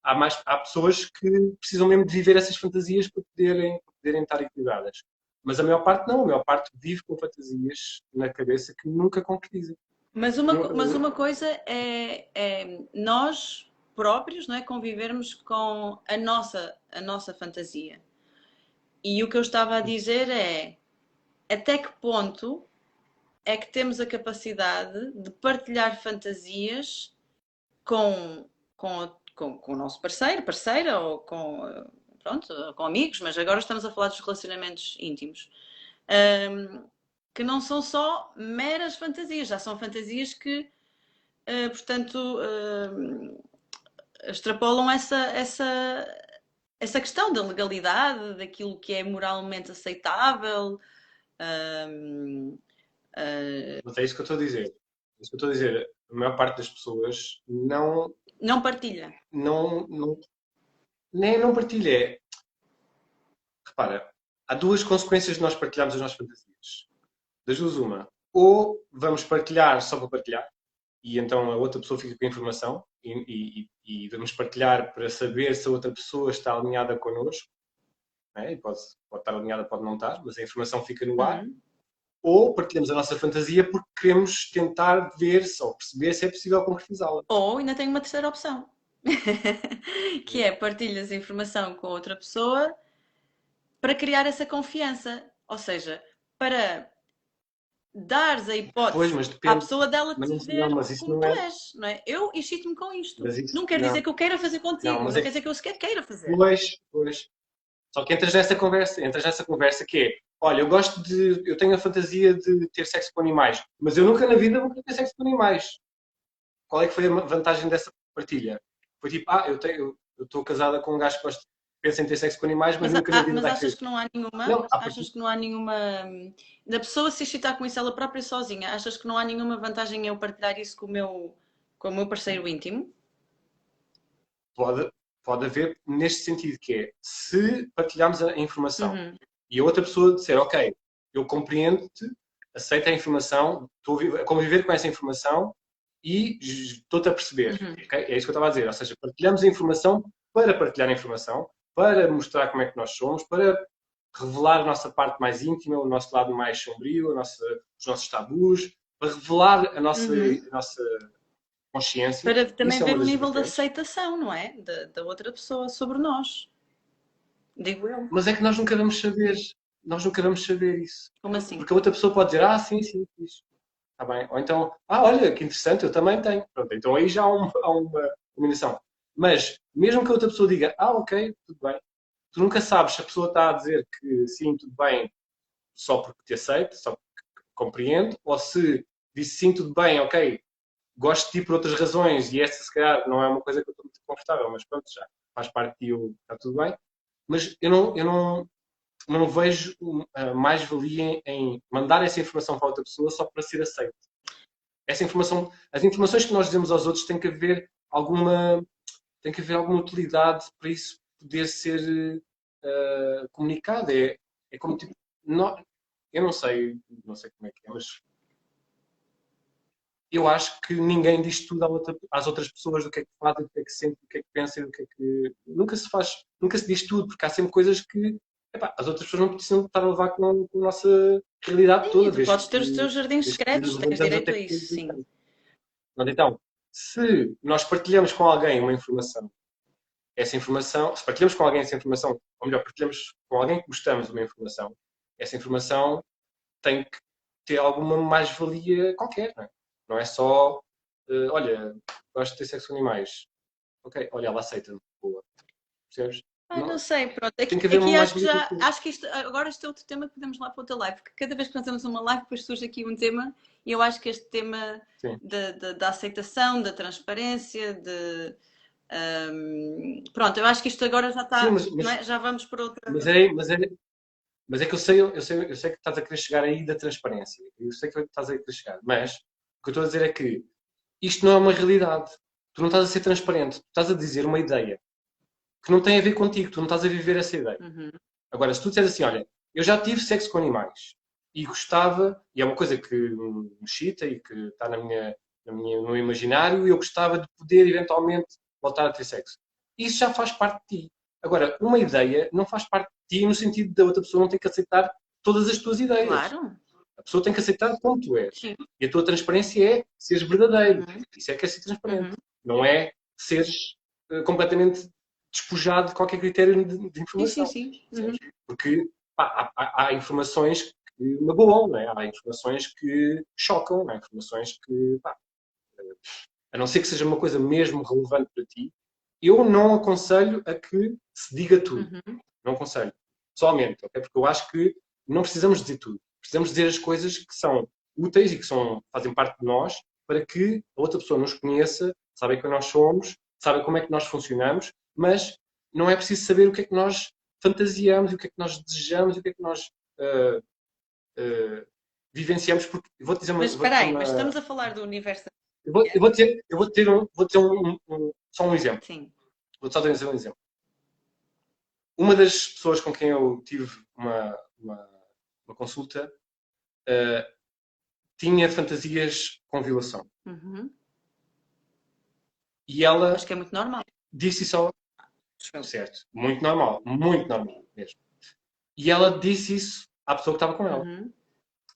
há pessoas que precisam mesmo de viver essas fantasias para poderem estar equilibradas. Mas a maior parte não, a maior parte vive com fantasias na cabeça que nunca concretiza. Mas uma coisa é nós próprios, não é, convivermos com a nossa fantasia. E o que eu estava a dizer é até que ponto é que temos a capacidade de partilhar fantasias com o nosso parceiro, parceira ou pronto, com amigos, mas agora estamos a falar dos relacionamentos íntimos. Que não são só meras fantasias, já são fantasias que, portanto, extrapolam essa questão da legalidade, daquilo que é moralmente aceitável. Mas é isso que eu estou a dizer. É isso que eu estou a dizer. A maior parte das pessoas não partilha. Nem não partilha. Repara, há duas consequências de nós partilharmos as nossas fantasias. Das duas, uma. Ou vamos partilhar só para partilhar, e então a outra pessoa fica com a informação, e vamos partilhar para saber se a outra pessoa está alinhada connosco, né? E pode estar alinhada, pode não estar, mas a informação fica no ar. Ou partilhamos a nossa fantasia porque queremos tentar ver ou perceber se é possível concretizá-la. Ou ainda tem uma terceira opção, que é partilhas a informação com outra pessoa para criar essa confiança. Ou seja, para dares a hipótese à pessoa dela te ver como tu és, não é? Eu excito-me com isto. Não quer dizer que eu queira fazer contigo, não quer dizer que eu sequer queira fazer. Pois. Só que entras nessa conversa que é, olha, eu tenho a fantasia de ter sexo com animais, mas eu nunca na vida vou ter sexo com animais. Qual é que foi a vantagem dessa partilha? Foi tipo, eu estou casada com um gajo que pensa em ter sexo com animais, mas nunca na vida mas achas que não há nenhuma? Não, achas que não há nenhuma da pessoa se excitar com isso ela própria sozinha? Achas que não há nenhuma vantagem em eu partilhar isso com o meu parceiro íntimo? Pode haver neste sentido que é, se partilharmos a informação e a outra pessoa disser, ok, eu compreendo-te, aceito a informação, estou a conviver com essa informação e estou-te a perceber. Okay? É isso que eu estava a dizer. Ou seja, partilhamos a informação para partilhar a informação, para mostrar como é que nós somos, para revelar a nossa parte mais íntima, o nosso lado mais sombrio, os nossos tabus, para revelar a nossa consciência. Para também ver o nível de aceitação, não é? Da outra pessoa sobre nós. Digo eu. Mas é que nós nunca vamos saber. Nós nunca vamos saber isso. Como assim? Porque a outra pessoa pode dizer, sim, isso. Está bem. Ou então, olha, que interessante, eu também tenho. Pronto, então aí já há uma combinação. Mas, mesmo que a outra pessoa diga, ok, tudo bem. Tu nunca sabes se a pessoa está a dizer que sim, tudo bem, só porque te aceito, só porque compreendo, ou se disse sim, tudo bem, ok, gosto de ti por outras razões e esta, se calhar, não é uma coisa que eu estou muito confortável, mas pronto, já faz parte de ti, está tudo bem. Mas eu não vejo mais-valia em mandar essa informação para outra pessoa só para ser aceito. Essa informação, as informações que nós dizemos aos outros tem que haver alguma utilidade para isso poder ser comunicado. É como tipo, eu não sei como é que é, mas eu acho que ninguém diz tudo às outras pessoas do que é que faz, do que é que sente, do que é que pensa, do que é que nunca se diz tudo, porque há sempre coisas que as outras pessoas não precisam estar a levar com a nossa realidade toda. Tu podes ter os teus jardins secretos, tens direito a isso, sim. Então, se nós partilhamos com alguém uma informação, se partilhamos com alguém essa informação, ou melhor, partilhamos com alguém que gostamos de uma informação, essa informação tem que ter alguma mais-valia qualquer, não é? Não é só, olha, gosto de ter sexo com animais. Ok, olha, ela aceita-me. Boa. Percebes? Não sei, pronto. Aqui acho que agora este é outro tema que podemos lá para outra live, porque cada vez que nós temos uma live, depois surge aqui um tema, e eu acho que este tema da aceitação, da transparência, Pronto, eu acho que isto agora já Sim, está, não é? Já vamos para outra. mas é, mas é, mas é que eu sei que estás a querer chegar aí da transparência. Eu sei que estás a querer chegar. Mas o que eu estou a dizer é que isto não é uma realidade. Tu não estás a ser transparente. Tu estás a dizer uma ideia que não tem a ver contigo. Tu não estás a viver essa ideia. Uhum. Agora, se tu disseres assim, olha, eu já tive sexo com animais e gostava, e é uma coisa que me excita e que está no meu imaginário, e eu gostava de poder eventualmente voltar a ter sexo. Isso já faz parte de ti. Agora, uma ideia não faz parte de ti no sentido da outra pessoa não ter que aceitar todas as tuas ideias. Claro, A pessoa tem que aceitar como tu és. sim. E a tua transparência é seres verdadeiro. Uhum. Isso é que é ser transparente. Uhum. Não é seres completamente despojado de qualquer critério de Sim, sim, informação. sim. Uhum. Percebes? Porque pá, há informações que magoam, não é? Há informações que chocam, não é? Informações que, pá, a não ser que seja uma coisa mesmo relevante para ti, eu não aconselho a que se diga tudo. Uhum. Não aconselho. Pessoalmente, okay? Porque eu acho que não precisamos dizer tudo. Precisamos dizer as coisas que são úteis e que fazem parte de nós para que a outra pessoa nos conheça, saiba quem nós somos, saiba como é que nós funcionamos, mas não é preciso saber o que é que nós fantasiamos, o que é que nós desejamos, o que é que nós uh, uh, vivenciamos, porque vou-te dizer Mas vou espera dizer aí, mas estamos a falar do universo. vou dizer só um exemplo. Sim. Vou só dizer um exemplo. Uma das pessoas com quem eu tive uma consulta tinha fantasias com violação. Uhum. E ela Acho que é muito normal. disse isso ao... Certo. Muito normal mesmo. E ela disse isso à pessoa que estava com ela. Uhum.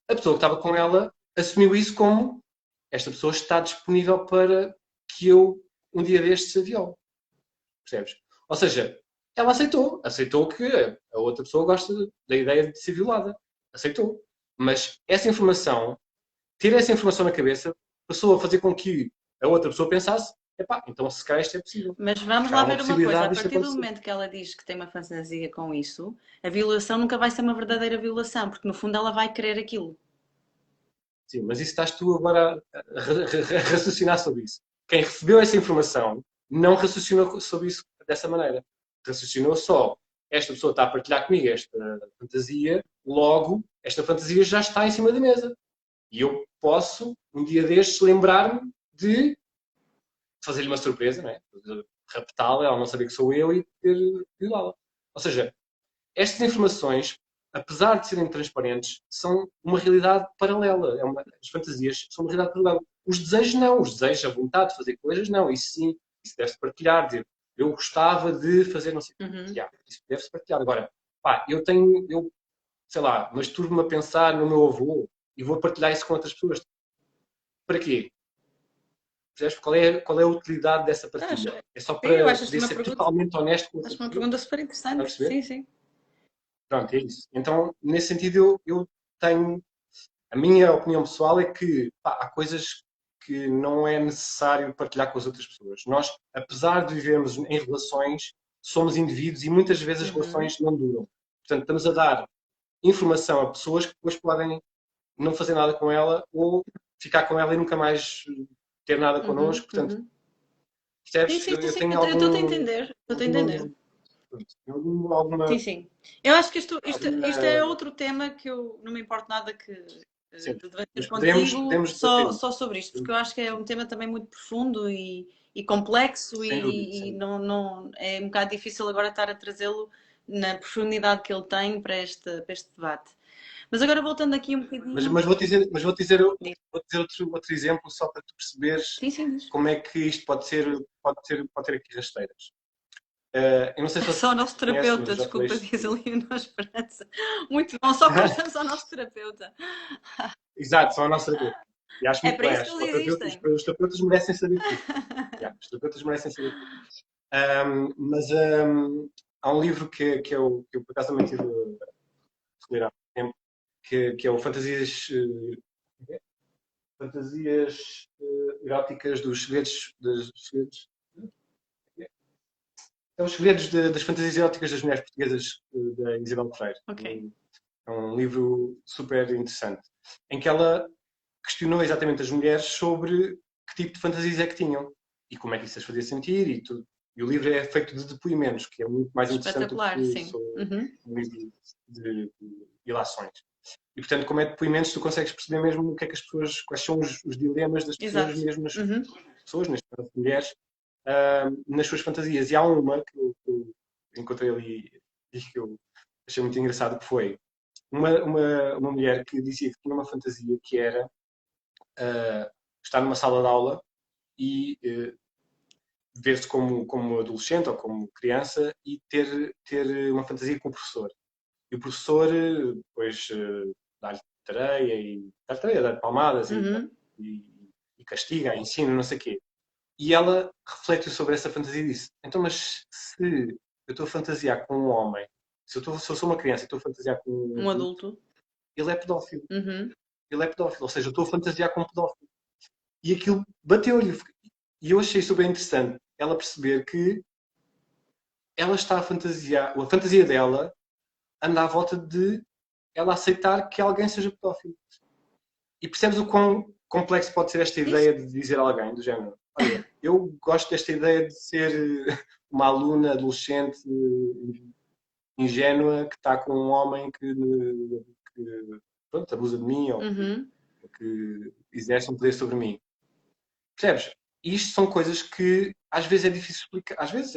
A pessoa que estava com ela assumiu isso como esta pessoa está disponível para que eu um dia destes a viole. Percebes? Ou seja, ela aceitou que a outra pessoa gosta da ideia de ser violada. Aceitou. Mas ter essa informação na cabeça, passou a fazer com que a outra pessoa pensasse, epá, então se calhar isto é possível. Mas vamos Se calhar lá há uma ver uma coisa. A possibilidade disto partir do acontecer. momento que ela diz que tem uma fantasia com isso, a violação nunca vai ser uma verdadeira violação, porque no fundo ela vai querer aquilo. Sim, mas isso estás tu agora a raciocinar sobre isso. Quem recebeu essa informação não raciocinou sobre isso dessa maneira. Raciocinou só, esta pessoa está a partilhar comigo esta fantasia, logo, esta fantasia já está em cima da mesa. E eu posso, um dia destes, lembrar-me de fazer-lhe uma surpresa, não é? Raptá-la, ela não saber que sou eu e ter violá-la. Ou seja, estas informações, apesar de serem transparentes, são uma realidade paralela. As fantasias são uma realidade paralela. Os desejos não. Os desejos, a vontade de fazer coisas, não. Isso sim, isso deve-se partilhar. Dizer, eu gostava de fazer não sei o Uhum. que. Isso deve-se partilhar. Agora, pá, eu sei lá, masturbo-me a pensar no meu avô e vou partilhar isso com outras pessoas. Para quê? Qual é a utilidade dessa Acho, partilha? É só sim, eu para acho isto poder uma ser pergunta, totalmente honesto com outra acho uma pessoa? pergunta super Está a interessante. perceber? Sim, sim. Pronto, é isso. Então, nesse sentido, eu tenho. A minha opinião pessoal é que pá, há coisas que não é necessário partilhar com as outras pessoas. Nós, apesar de vivermos em relações, somos indivíduos e muitas vezes as Uhum. relações não duram. Portanto, estamos a dar informação a pessoas que depois podem não fazer nada com ela ou ficar com ela e nunca mais ter nada Uhum. connosco. Portanto, Uhum. Sim, percebes? sim, Eu sim. tenho Eu estou a entender. Estou a entender. alguma, Sim, sim. Eu acho que isto é alguma. outro tema que eu não me importo nada que Sim, de debater mas podemos contigo debater isso. só sobre isto, porque eu acho que é um tema também muito profundo e complexo Sem dúvida, e sem dúvida. não, é um bocado difícil agora estar a trazê-lo na profundidade que ele tem para este debate. Mas agora voltando aqui um Mas, bocadinho. mas vou dizer outro exemplo só para tu perceberes Sim, sim, diz. como é que isto pode ter aqui rasteiras. Eu não sei se É só o vocês nosso conhecem, mas terapeuta, eu já falei desculpa, isto. diz ali a Esperança. Muito bom, só cortamos ao nosso terapeuta. Exato, são a nossa terapeuta. E acho É muito para bem, isso que acho que eles existem. os terapeutas merecem saber tudo. Os terapeutas merecem saber tudo. Mas há um livro que eu por acaso também tive a ler há pouco tempo, que é o Fantasias eróticas dos segredos. É os segredos das fantasias eróticas das mulheres portuguesas da Isabel Freire. Ok. É um livro super interessante, em que ela questionou exatamente as mulheres sobre que tipo de fantasias é que tinham e como é que isso as fazia sentir e tudo. E o livro é feito de depoimentos, que é muito mais interessante do Espetacular, que sim. só Uhum. um livro de ilações. E, portanto, como é depoimentos, tu consegues perceber mesmo o que é que as pessoas, quais são os dilemas das pessoas, Exato. mesmo as Uhum. pessoas, neste caso mulheres, nas suas fantasias. E há uma que eu encontrei ali e que eu achei muito engraçado, que foi uma mulher que dizia que tinha uma fantasia que era estar numa sala de aula e ver-se como adolescente ou como criança e ter uma fantasia com o professor. E o professor, depois, dá-lhe tareia, dá-lhe palmadas Uhum. e, e castiga, ensina, não sei o quê. E ela refletiu sobre essa fantasia e disse: então, mas se eu estou a fantasiar com um homem, se eu sou uma criança e estou a fantasiar com um Um adulto, adulto. ele é pedófilo. Uhum. Ele é pedófilo. Ou seja, eu estou a fantasiar com um pedófilo. E aquilo bateu-lhe. E eu achei super interessante ela perceber que ela está a fantasiar, a fantasia dela anda à volta de ela aceitar que alguém seja pedófilo. E percebes o quão complexo pode ser esta Isso. ideia de dizer a alguém do género: olha, eu gosto desta ideia de ser uma aluna adolescente ingênua que está com um homem que pronto, abusa de mim ou Uhum. que exerce um poder sobre mim. Percebes? Isto são coisas que às vezes é difícil explicar,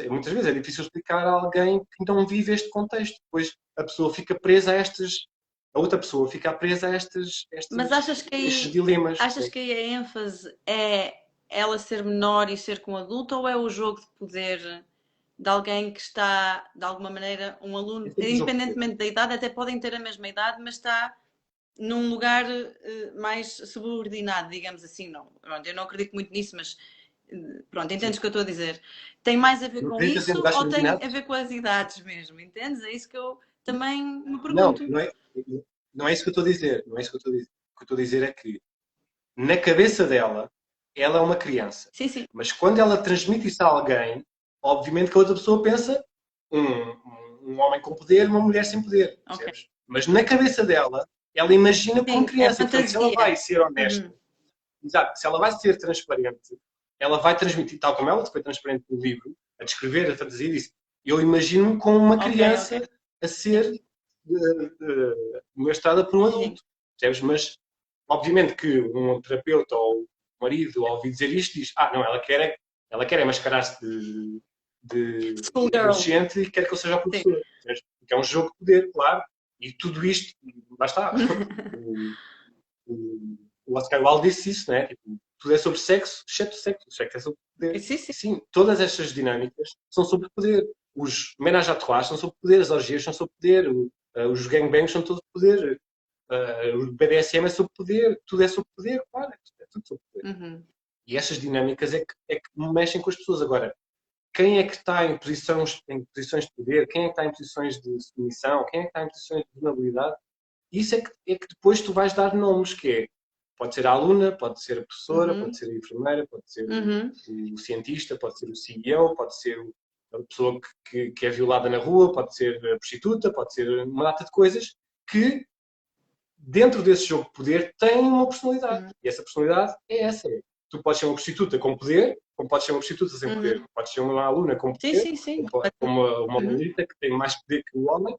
muitas vezes é difícil explicar a alguém que não vive este contexto. Depois a pessoa fica presa a a outra pessoa fica presa a Mas estes dilemas. achas que aí a ênfase é ela ser menor e ser com adulto ou é o jogo de poder de alguém que está, de alguma maneira, um É aluno, sempre o jogo de poder. independentemente da idade, até podem ter a mesma idade, mas está num lugar mais subordinado, digamos assim. Não, pronto, eu não acredito muito nisso, mas pronto, Sim. entendes o que eu estou a dizer? Tem mais a ver Não com acreditas em isso lugares ou tem a subordinados? ver com as idades mesmo? Entendes? É isso que eu também me Não, pergunto. não é isso que eu estou a dizer. Não é isso que eu estou a dizer. O que eu estou a dizer é que na cabeça dela, ela é uma criança. Sim, sim. Mas quando ela transmite isso a alguém, obviamente que a outra pessoa pensa um homem com poder, uma mulher sem poder, Ok. percebes? Mas na cabeça dela, ela imagina como Sim, é criança. E, portanto, se ela fantasia. vai ser honesta, Uhum. exato, se ela vai ser transparente, ela vai transmitir, tal como ela foi transparente no livro, a descrever a fantasia, disse: eu imagino-me como uma Ok, ok. criança a Sim, ser mostrada por um sim. adulto, percebes? Mas, obviamente, que um terapeuta ou um marido, ao ouvir dizer isto, diz: não, ela quer mascarar-se de Schoolgirl. adolescente e quer que eu seja o Sim. professor, percebes? Porque é um jogo de poder, claro, e tudo isto, lá está. O, o Oscar Wilde disse isso, né? Tipo, tudo é sobre sexo, exceto o sexo. O sexo é sobre poder. Sim, sim. E sim, todas estas dinâmicas são sobre poder. Os ménages à trois são sobre poder, as orgias são sobre poder, os gangbangs são todos poder, o BDSM é sobre poder, tudo é sobre poder, claro, é tudo sobre poder. Uhum. E essas dinâmicas é que mexem com as pessoas. Agora, quem é que está em posições de poder, quem é que está em posições de submissão, quem é que está em posições de vulnerabilidade, isso é que depois tu vais dar nomes, que é, pode ser a aluna, pode ser a professora, pode Uhum. ser a enfermeira, pode ser Uhum. o cientista, pode ser o CEO, pode ser a pessoa que é violada na rua, pode ser a prostituta, pode ser uma data de coisas que, dentro desse jogo de poder, têm uma personalidade. Uhum. E essa personalidade é essa. Tu podes ser uma prostituta com poder, como podes ser uma prostituta sem poder. Uhum. Podes ser uma aluna com Sim, poder, sim, sim. como uma Uhum. lalita que tem mais poder que o homem,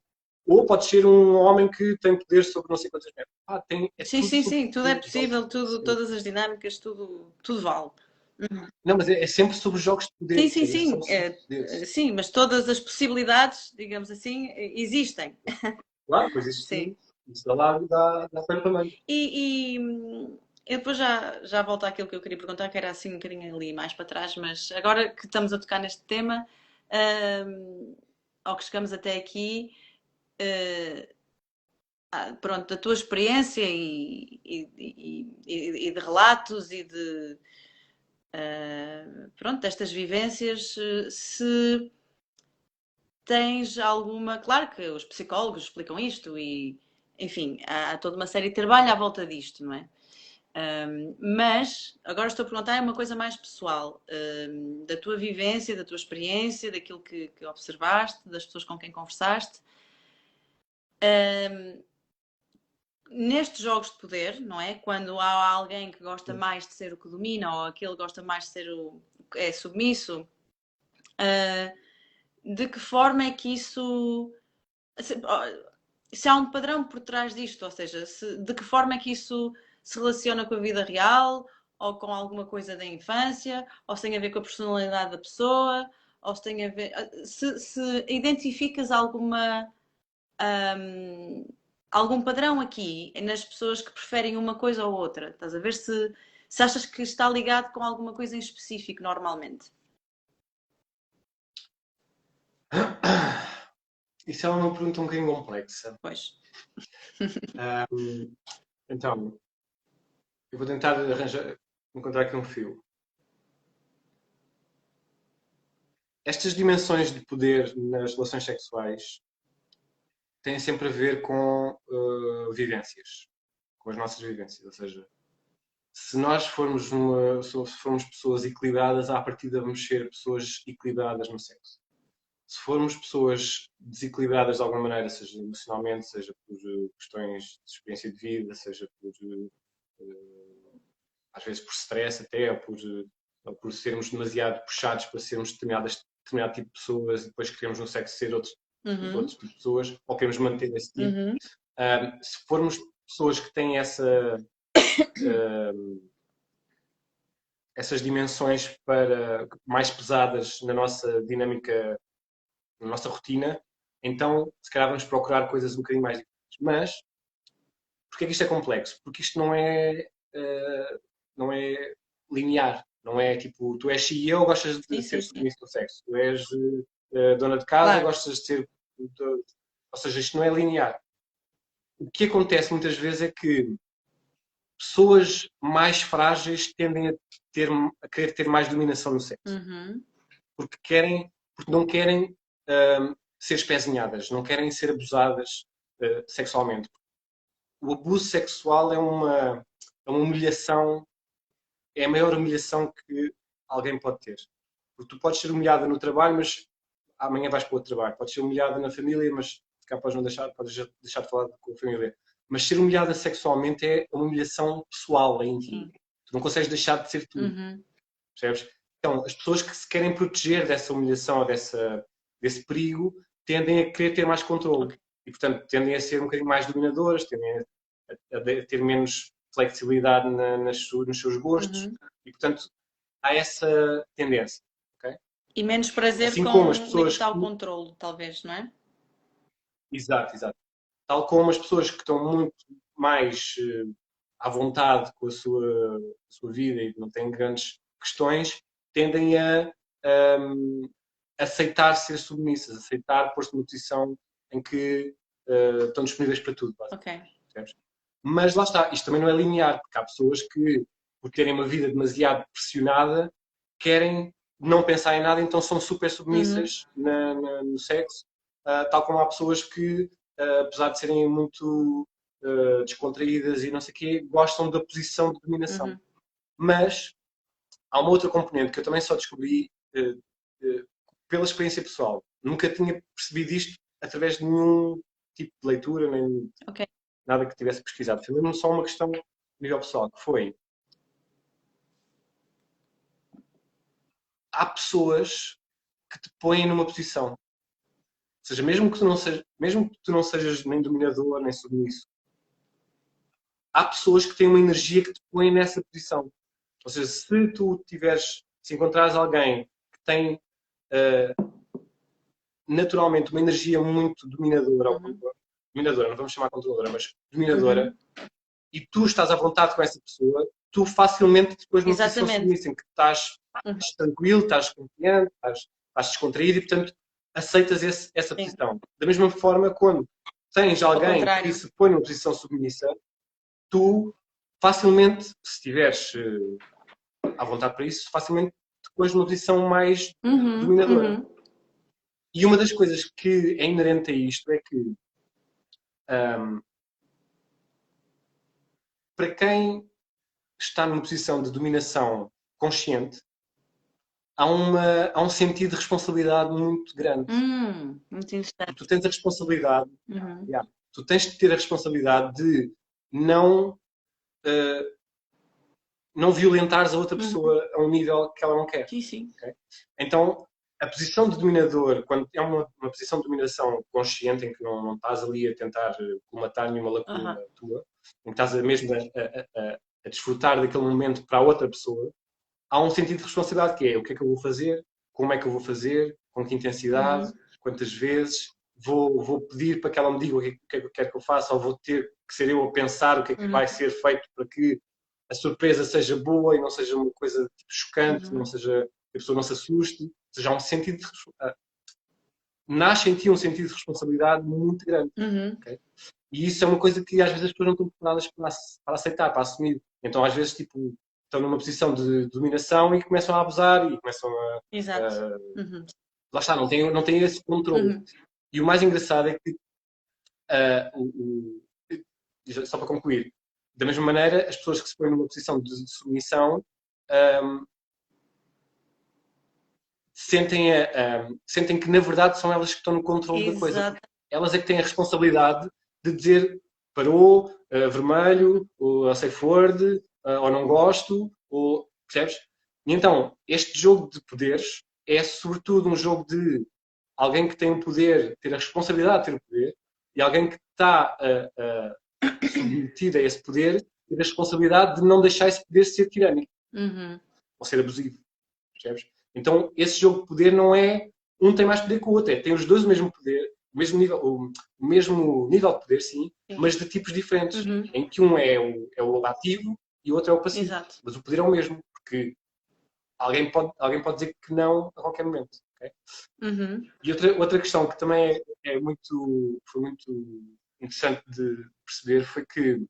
ou pode ser um homem que tem poder sobre não sei quantas metros. É Sim, tudo sim, sobre sim. Tudo é poder. possível, tudo, todas as dinâmicas, tudo vale. Uhum. Não, mas é sempre sobre jogos de poder, Sim, sim, percebes? É sim. sempre sobre poder. Sim, mas todas as possibilidades, digamos assim, existem. Claro, pois Sim. isso dá lá, dá pano para manga. Eu depois já volto àquilo que eu queria perguntar, que era assim um bocadinho ali mais para trás, mas agora que estamos a tocar neste tema, ao que chegamos até aqui, pronto, da tua experiência e de relatos e de, pronto, destas vivências, se tens alguma. Claro que os psicólogos explicam isto e, enfim, há toda uma série de trabalho à volta disto, não é? Mas agora estou a perguntar é uma coisa mais pessoal, da tua vivência, da tua experiência, daquilo que observaste, das pessoas com quem conversaste. Nestes jogos de poder, não é? Quando há alguém que gosta mais de ser o que domina ou aquele que gosta mais de ser o é submisso, De que forma é que isso... Se há um padrão por trás disto, ou seja, de que forma é que isso se relaciona com a vida real, ou com alguma coisa da infância, ou se tem a ver com a personalidade da pessoa, ou se tem a ver... Se identificas algum padrão aqui nas pessoas que preferem uma coisa ou outra, estás a ver se achas que está ligado com alguma coisa em específico normalmente. Isso é uma pergunta um bocadinho complexa. Pois. Então, eu vou tentar encontrar aqui um fio. Estas dimensões de poder nas relações sexuais têm sempre a ver com vivências, com as nossas vivências. Ou seja, se nós se formos pessoas equilibradas, à partida vamos ser pessoas equilibradas no sexo. Se formos pessoas desequilibradas de alguma maneira, seja emocionalmente, seja por questões de experiência de vida, seja por às vezes por stress até, ou por sermos demasiado puxados para sermos determinado tipo de pessoas e depois queremos no sexo ser outro tipo de pessoas, ou queremos manter esse tipo. Se formos pessoas que têm essas dimensões mais pesadas na nossa dinâmica, na nossa rotina, então se calhar vamos procurar coisas um bocadinho mais difíceis. Mas porquê é que isto é complexo? Porque isto não é linear. Não é tipo, tu és CEO, gostas de ser submisso no sexo. Tu és dona de casa, Claro. gostas de ser... Ou seja, isto não é linear. O que acontece muitas vezes é que pessoas mais frágeis tendem a querer ter mais dominação no sexo. Porque não querem ser espezinhadas, não querem ser abusadas sexualmente. O abuso sexual é uma humilhação, é a maior humilhação que alguém pode ter. Porque tu podes ser humilhada no trabalho, mas amanhã vais para outro trabalho. Podes ser humilhada na família, mas se calhar podes deixar de falar com a família. Mas ser humilhada sexualmente é uma humilhação pessoal, é íntima. Tu não consegues deixar de ser tu. Percebes? Então, as pessoas que se querem proteger dessa humilhação ou desse perigo tendem a querer ter mais controle. E, portanto, tendem a ser um bocadinho mais dominadoras, tendem a ter menos flexibilidade nos seus gostos. E, portanto, há essa tendência. Okay? E menos prazer assim com como as pessoas limitar o controle, talvez, não é? Exato. Tal como as pessoas que estão muito mais à vontade com a sua vida e não têm grandes questões, tendem a aceitar ser submissas, aceitar pôr-se numa posição em que estão disponíveis para tudo. Mas lá está, isto também não é linear, porque há pessoas que, por terem uma vida demasiado pressionada, querem não pensar em nada, então são super submissas no sexo, tal como há pessoas que, apesar de serem muito descontraídas e não sei o quê, gostam da posição de dominação. Mas há uma outra componente que eu também só descobri pela experiência pessoal. Nunca tinha percebido isto através de nenhum tipo de leitura, nem nada que tivesse pesquisado. Foi mesmo só uma questão de nível pessoal, que foi... Há pessoas que te põem numa posição. Ou seja, mesmo que tu não sejas nem dominador, nem submisso, há pessoas que têm uma energia que te põe nessa posição. Ou seja, se encontrares alguém que tem naturalmente uma energia muito dominadora, dominadora, não vamos chamar controladora, mas dominadora, e tu estás à vontade com essa pessoa, tu facilmente depois numa posição submissa, em que estás tranquilo, estás confiante, estás descontraído e, portanto, aceitas essa posição. Da mesma forma, quando tens alguém que se põe numa posição submissa, tu facilmente, se estiveres à vontade para isso, facilmente te pões numa posição mais dominadora. E uma das coisas que é inerente a isto é que para quem está numa posição de dominação consciente, há um sentido de responsabilidade muito grande. Muito interessante. Tu tens a responsabilidade, tu tens de ter a responsabilidade de não violentares a outra pessoa a um nível que ela não quer. Sim. Okay? Então, a posição de dominador, quando é uma posição de dominação consciente, em que não estás ali a tentar comatar nenhuma lacuna tua, em que estás mesmo a desfrutar daquele momento para a outra pessoa, há um sentido de responsabilidade que é o que é que eu vou fazer, como é que eu vou fazer, com que intensidade, quantas vezes, vou pedir para que ela me diga o que é que eu quero que eu faça, ou vou ter que ser eu a pensar o que é que vai ser feito para que a surpresa seja boa e não seja uma coisa tipo, chocante, não seja, que a pessoa não se assuste, seja um sentido de, nasce em ti um sentido de responsabilidade muito grande. Okay? E isso é uma coisa que às vezes as pessoas não estão preparadas para aceitar, para assumir. Então às vezes tipo, estão numa posição de dominação e começam a abusar e começam a... Exato. Lá está, não têm esse controle. E o mais engraçado é que só para concluir, da mesma maneira, as pessoas que se põem numa posição de submissão sentem que, na verdade, são elas que estão no controle da coisa. Elas é que têm a responsabilidade de dizer parou, vermelho, ou safe word, ou não gosto, ou... Percebes? E então, este jogo de poderes é, sobretudo, um jogo de alguém que tem o poder, ter a responsabilidade de ter o poder, e alguém que está submetido a esse poder, ter a responsabilidade de não deixar esse poder ser tirânico ou ser abusivo. Percebes? Então, esse jogo de poder não é um tem mais poder que o outro, tem os dois o mesmo poder, o mesmo nível de poder, sim, mas de tipos diferentes, em que um é o ativo e o outro é o passivo. Exato. Mas o poder é o mesmo, porque alguém pode dizer que não a qualquer momento. Okay? E outra questão que também foi muito interessante de perceber foi que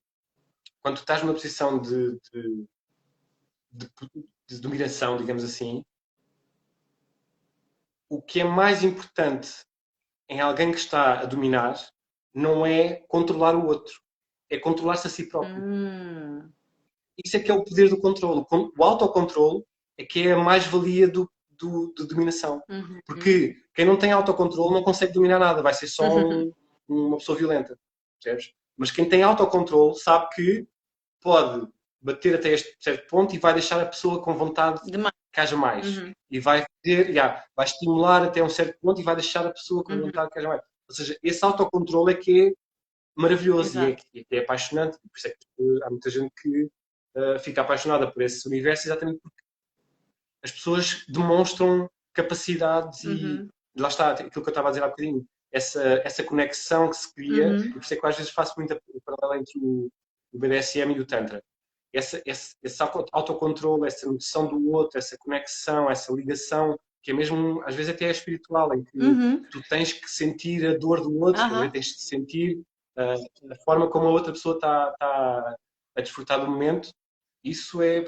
quando tu estás numa posição de dominação, digamos assim, o que é mais importante em alguém que está a dominar não é controlar o outro, é controlar-se a si próprio. Isso é que é o poder do controle. O autocontrole é que é a mais-valia de dominação. Porque quem não tem autocontrole não consegue dominar nada, vai ser só uma pessoa violenta. Percebes? Mas quem tem autocontrole sabe que pode bater até este certo ponto e vai deixar a pessoa com vontade que haja mais. E vai vai estimular até um certo ponto e vai deixar a pessoa com vontade que haja mais. Ou seja, esse autocontrole é que é maravilhoso e é que é apaixonante. Por isso é que há muita gente que fica apaixonada por esse universo exatamente porque as pessoas demonstram capacidades e lá está, aquilo que eu estava a dizer há bocadinho, essa conexão que se cria, e por isso é que eu às vezes faço muito paralelo entre o BDSM e o Tantra. Esse autocontrole, essa noção do outro, essa conexão, essa ligação, que é mesmo, às vezes até é espiritual, em que tu tens que sentir a dor do outro, tens de sentir a forma como a outra pessoa está a desfrutar do momento. Isso é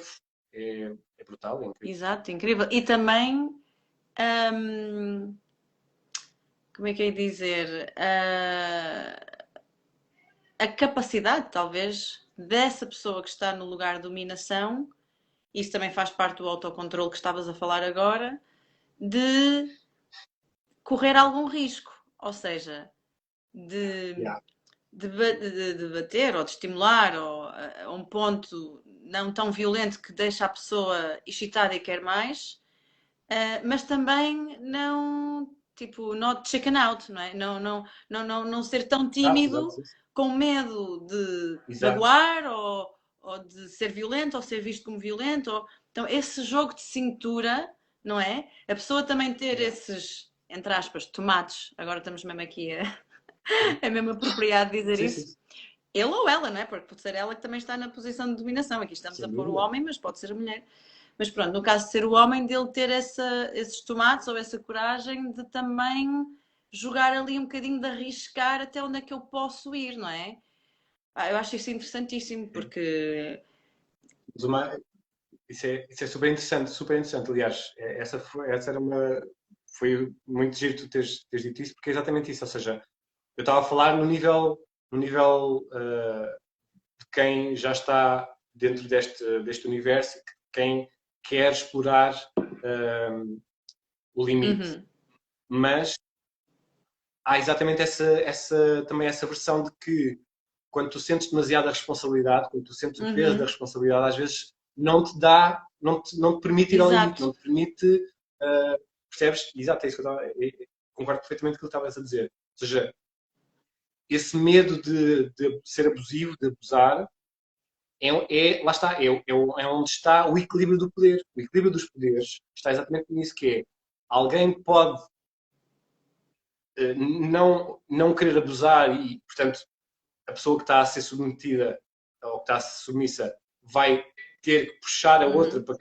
brutal, é incrível. Exato, incrível. E também, como é que é dizer, a capacidade, talvez, dessa pessoa que está no lugar de dominação, isso também faz parte do autocontrole que estavas a falar agora, de correr algum risco. Ou seja, de bater ou de estimular ou a um ponto não tão violento que deixa a pessoa excitada e quer mais, mas também não, tipo, not chicken out, não é? Não ser tão tímido, com medo de magoar ou de ser violento ou ser visto como violento. Então, esse jogo de cintura, não é? A pessoa também ter esses, entre aspas, tomates, agora estamos mesmo aqui é mesmo apropriado dizer isso. Ele ou ela, não é? Porque pode ser ela que também está na posição de dominação. Aqui estamos a pôr o homem, mas pode ser a mulher. Mas pronto, no caso de ser o homem, dele ter esses tomates ou essa coragem de também jogar ali um bocadinho, de arriscar até onde é que eu posso ir, não é? Eu acho isso interessantíssimo, porque... Isso é super interessante, super interessante. Aliás, essa era foi muito giro tu teres dito isso, porque é exatamente isso. Ou seja, eu estava a falar no nível de quem já está dentro deste universo, quem quer explorar o limite. Mas há exatamente também essa versão de que quando tu sentes demasiada responsabilidade, quando tu sentes o peso da responsabilidade, às vezes não te permite ir ao limite, não te permite percebes? Exato, é isso que eu estava, concordo perfeitamente com o que estavas a dizer. Ou seja, esse medo de ser abusivo, de abusar, lá está, é onde está o equilíbrio do poder. O equilíbrio dos poderes está exatamente nisso que é. Alguém pode não querer abusar e, portanto, a pessoa que está a ser submetida ou que está a ser submissa vai ter que puxar a outra para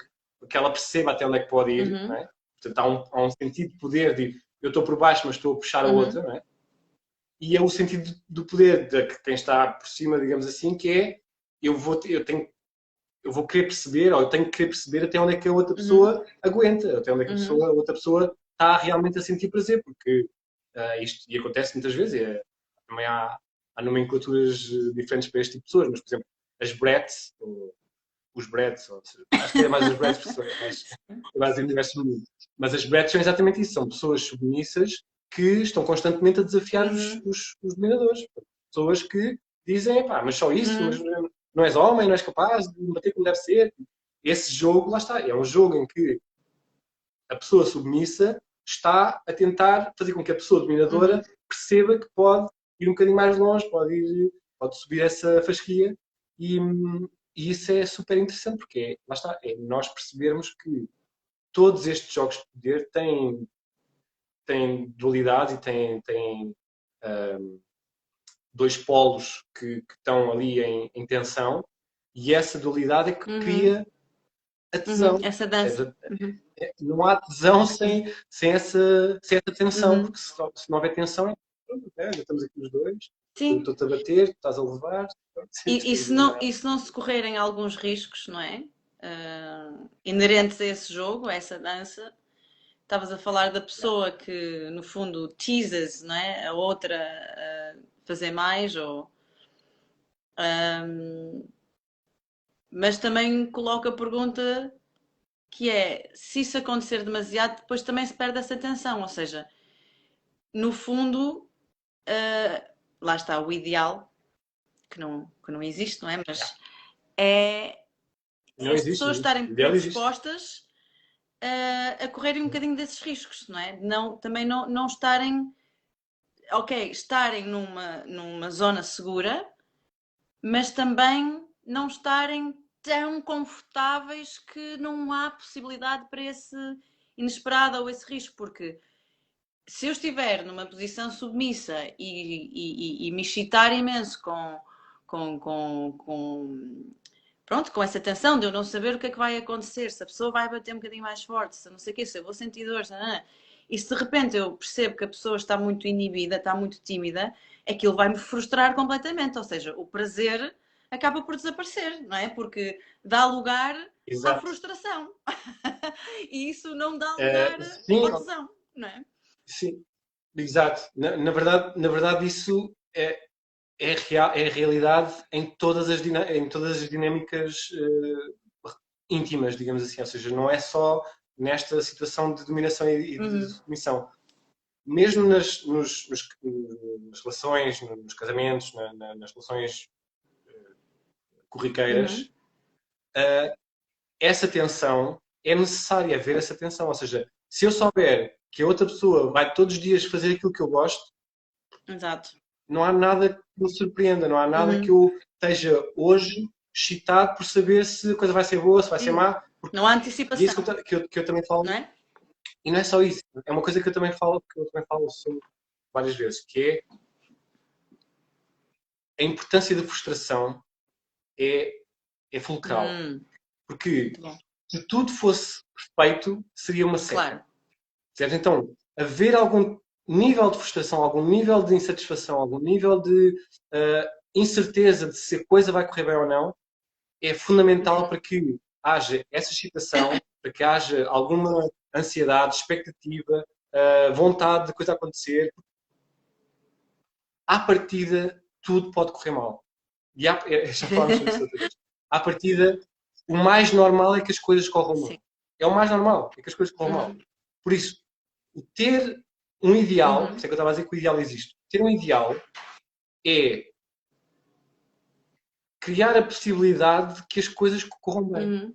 que ela perceba até onde é que pode ir, não é? Portanto, há um sentido de poder de eu estou por baixo, mas estou a puxar a outra, não é? E é o sentido do poder de quem está por cima, digamos assim, que é eu vou querer perceber, ou eu tenho que querer perceber até onde é que a outra pessoa aguenta, até onde é que a outra pessoa está realmente a sentir prazer, porque isto e acontece muitas vezes, também há nomenclaturas diferentes para este tipo de pessoas, mas, por exemplo, as brats, os brats, acho que é mais as brats, porque é mais em universo feminino, mas as brats são exatamente isso, são pessoas submissas que estão constantemente a desafiar os dominadores. Pessoas que dizem, pá, mas só isso, mas não és homem, não és capaz de bater como deve ser. Esse jogo, lá está, é um jogo em que a pessoa submissa está a tentar fazer com que a pessoa dominadora perceba que pode ir um bocadinho mais longe, pode subir essa fasquia e isso é super interessante porque lá está, é nós percebermos que todos estes jogos de poder têm dualidades e têm dois polos que estão ali em tensão e essa dualidade é que cria a tesão. Essa dança. Não há tesão sem essa tensão, porque se não houver tensão, estamos aqui os dois, estou-te a bater, estás a levar. E se não se correrem alguns riscos, não é? Inerentes a esse jogo, a essa dança, estavas a falar da pessoa que, no fundo, teases, não é? A outra a fazer mais, mas também coloca a pergunta que é, se isso acontecer demasiado, depois também se perde essa atenção, ou seja, no fundo, lá está o ideal, que não existe, não é? Mas é as pessoas estarem predispostas a correrem um bocadinho desses riscos, não é? Também não estarem, estarem numa zona segura, mas também não estarem tão confortáveis que não há possibilidade para esse inesperado ou esse risco, porque se eu estiver numa posição submissa e me excitar imenso com essa tensão de eu não saber o que é que vai acontecer, se a pessoa vai bater um bocadinho mais forte, se não sei o quê, se eu vou sentir dor, e se de repente eu percebo que a pessoa está muito inibida, está muito tímida, aquilo vai-me frustrar completamente, ou seja, o prazer acaba por desaparecer, não é? Porque dá lugar à frustração. E isso não dá lugar à tesão, não é? Sim, exato. Na verdade isso é realidade em todas as dinâmicas íntimas, digamos assim. Ou seja, não é só nesta situação de dominação e de submissão. Mesmo nas relações, nos casamentos, nas relações corriqueiras, essa tensão é necessária haver essa tensão. Ou seja, se eu souber que a outra pessoa vai todos os dias fazer aquilo que eu gosto, exato, não há nada que me surpreenda, não há nada que eu esteja hoje excitado por saber se a coisa vai ser boa, se vai ser má. Não há antecipação. E isso que eu também falo. Não é? E não é só isso. É uma coisa que eu também falo sobre várias vezes, que é a importância da frustração é fulcral. Porque se tudo fosse perfeito, seria uma seca. Claro. Certo? Então, haver algum nível de frustração, algum nível de insatisfação, algum nível de incerteza de se a coisa vai correr bem ou não, é fundamental para que haja essa excitação, para que haja alguma ansiedade, expectativa, vontade de coisa acontecer. À partida, tudo pode correr mal. E já falámos sobre isso outra vez. À partida, o mais normal é que as coisas corram mal. É o mais normal, é que as coisas corram mal. Por isso, ter um ideal, por isso é que eu estava a dizer que o ideal existe. Ter um ideal é criar a possibilidade de que as coisas corram bem.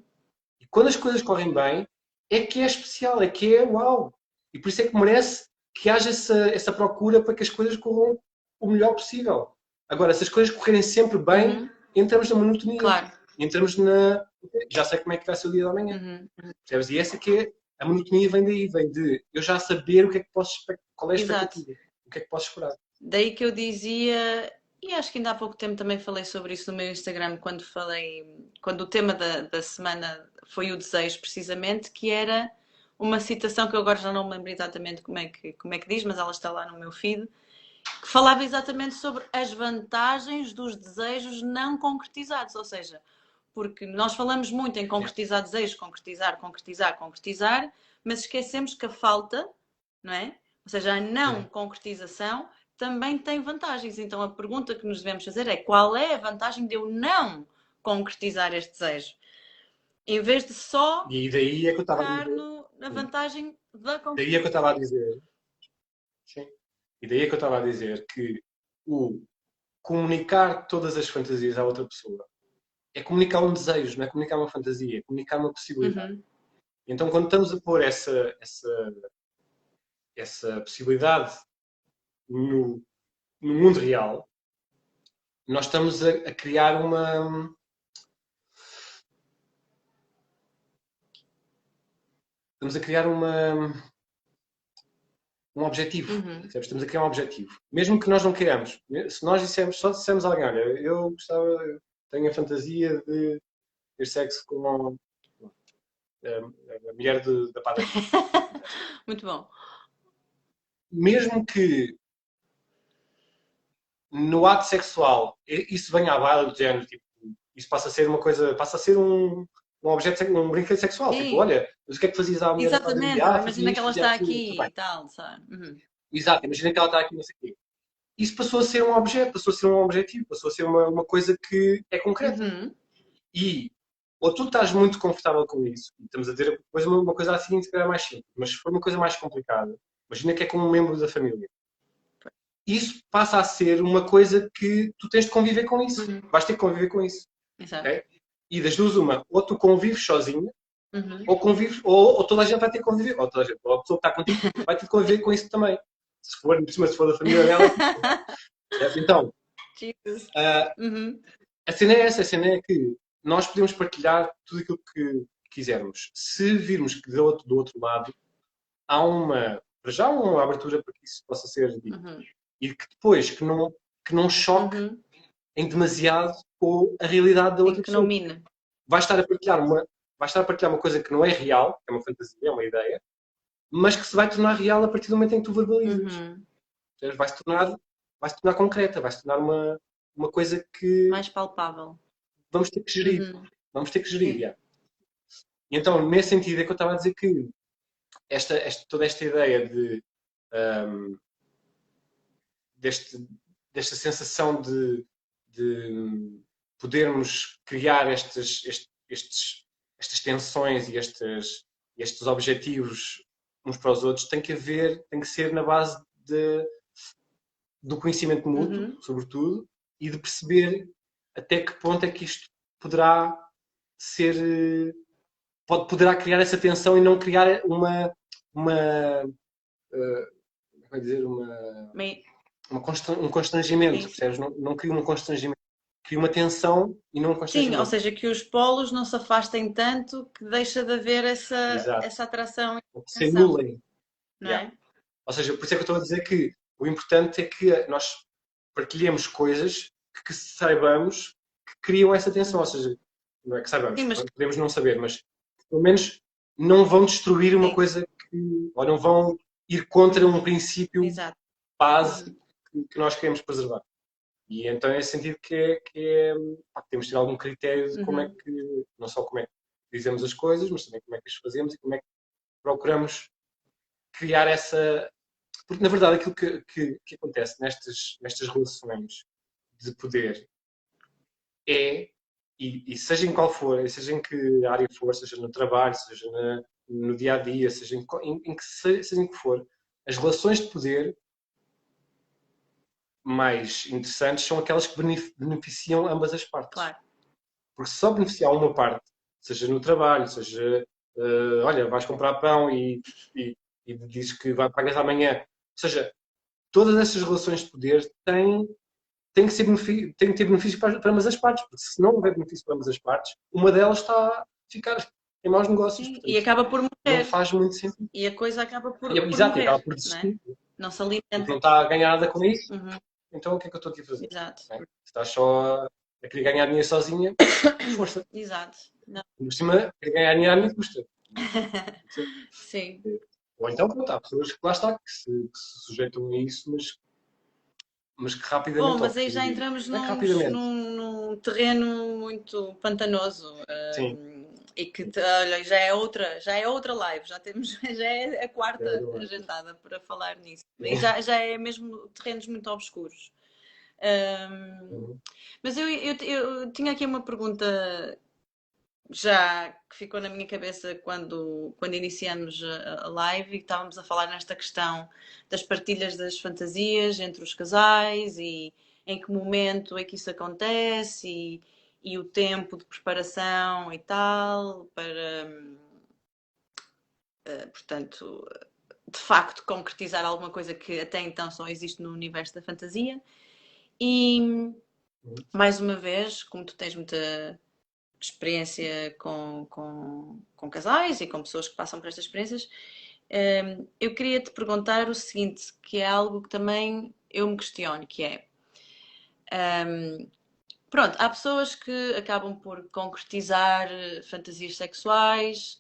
E quando as coisas correm bem, é que é especial, é que é uau. E por isso é que merece que haja essa procura para que as coisas corram o melhor possível. Agora, se as coisas correrem sempre bem, entramos na monotonia. Claro. Entramos na... Já sei como é que vai ser o dia da manhã. Percebes? E essa que é... A monotonia vem daí, vem de eu já saber o que é que posso... Qual é a expectativa. O que é que posso esperar. Daí que eu dizia, e acho que ainda há pouco tempo também falei sobre isso no meu Instagram, quando o tema da semana foi o desejo, precisamente, que era uma citação que eu agora já não me lembro exatamente como é que diz, mas ela está lá no meu feed, que falava exatamente sobre as vantagens dos desejos não concretizados, ou seja, porque nós falamos muito em concretizar desejos, concretizar, concretizar, concretizar, mas esquecemos que a falta, não é? Ou seja, a não concretização também tem vantagens. Então a pergunta que nos devemos fazer é qual é a vantagem de eu não concretizar este desejo? Em vez de só e daí é que eu estava a focar dizer. na vantagem da Daí é que eu estava a concretização. dizer. Sim. E daí é que eu estava a dizer que o comunicar todas as fantasias à outra pessoa é comunicar um desejo, não é comunicar uma fantasia, é comunicar uma possibilidade. Então, quando estamos a pôr essa possibilidade no mundo real, nós estamos a criar um objetivo. Estamos a criar um objetivo. Mesmo que nós não queiramos. Se nós só dissemos a alguém, olha, eu gostava, tenho a fantasia de ter sexo com a mulher da padaria. Muito bom. Mesmo que no ato sexual isso venha à baila do género, tipo, isso passa a ser uma coisa, passa a ser um objeto, um brinquedo sexual. Sim. Tipo, olha, mas o que é que fazias à mulher da padaria? Exatamente, imagina que ela está aquilo, aqui e tal, sabe? Exato, imagina que ela está aqui, não sei o quê. Isso passou a ser um objeto, passou a ser um objetivo, passou a ser uma coisa que é concreta. E ou tu estás muito confortável com isso, e estamos a dizer depois uma coisa assim, se calhar mais simples, mas se for uma coisa mais complicada, imagina que é com um membro da família. Isso passa a ser uma coisa que tu tens de conviver com isso. Vais ter que conviver com isso. Exato. Okay? E das duas, uma, ou tu convives sozinha, ou convives, ou toda a gente vai ter que conviver, ou toda a gente, ou a pessoa que está contigo vai ter que conviver com isso também. Se for da família dela. Então, a cena é essa, a cena é que nós podemos partilhar tudo aquilo que quisermos. Se virmos que do outro lado há já uma abertura para que isso possa ser dito. E que depois, que não choque em demasiado com a realidade da outra pessoa. Não mina. Vai estar a partilhar uma coisa que não é real, é uma fantasia, é uma ideia, mas que se vai tornar real a partir do momento em que tu verbalizas. Vai-se tornar concreta, vai-se tornar uma coisa que... mais palpável. Vamos ter que gerir. Vamos ter que gerir, já. E então, nesse sentido, é que eu estava a dizer que toda esta ideia desta sensação de podermos criar estas tensões e estes objetivos uns para os outros tem que ser na base do conhecimento mútuo, sobretudo, e de perceber até que ponto é que isto poderá criar essa tensão e não criar um constrangimento, percebes? Não cria um constrangimento, cria uma tensão e não um constrangimento. Sim, ou seja, que os polos não se afastem tanto que deixa de haver essa atração e ou que se anulem. Não é? Ou seja, por isso é que eu estou a dizer que o importante é que nós partilhemos coisas que saibamos que criam essa tensão. Ou seja, não é que saibamos, podemos não saber, mas pelo menos não vão destruir uma coisa ou não vão ir contra um princípio base que nós queremos preservar. E então é nesse sentido que temos de ter algum critério de como é que, não só como é que dizemos as coisas, mas também como é que as fazemos e como é que procuramos criar essa... Porque, na verdade, aquilo que acontece nestas relações de poder e seja em qual for, seja em que área for, seja no trabalho, seja no dia-a-dia, seja em que for, as relações de poder mais interessantes são aquelas que beneficiam ambas as partes. Claro. Porque se só beneficiar uma parte, seja no trabalho, seja, olha, vais comprar pão e e dizes que pagas amanhã. Ou seja, todas essas relações de poder têm que ter benefício para ambas as partes, porque se não houver benefício para ambas as partes, uma delas está a ficar em maus negócios. Sim, Portanto, e acaba por não morrer. faz muito sentido. E a coisa acaba por Exato, e acaba morrer, por não é? desistir. Não se Porque não alimenta. está a ganhar nada com isso, Uhum, então o que é que eu estou aqui a fazer? exato. Não é? Se estás só a querer ganhar dinheiro sozinha, força. Exato. Não. Por cima, querer ganhar dinheiro a mim custa. Sim. Ou então, pronto, há pessoas que lá está, que se sujeitam a isso, mas que Bom, rapidamente, ou mas aí que, já entramos não é que rapidamente, num terreno muito pantanoso. sim, E que, olha, já é outra live, já temos, já é a é quarta verdade. agendada para falar nisso. E Sim. já é mesmo terrenos muito obscuros. Hum, Uhum. mas eu tinha aqui uma pergunta já que ficou na minha cabeça quando iniciamos a live e estávamos a falar nesta questão das partilhas das fantasias entre os casais e em que momento é que isso acontece e o tempo de preparação e tal, para, portanto, de facto concretizar alguma coisa que até então só existe no universo da fantasia. E, Uhum. mais uma vez, como tu tens muita experiência com casais e com pessoas que passam por estas experiências, eu queria te perguntar o seguinte, que é algo que também eu me questiono, que é, pronto, há pessoas que acabam por concretizar fantasias sexuais,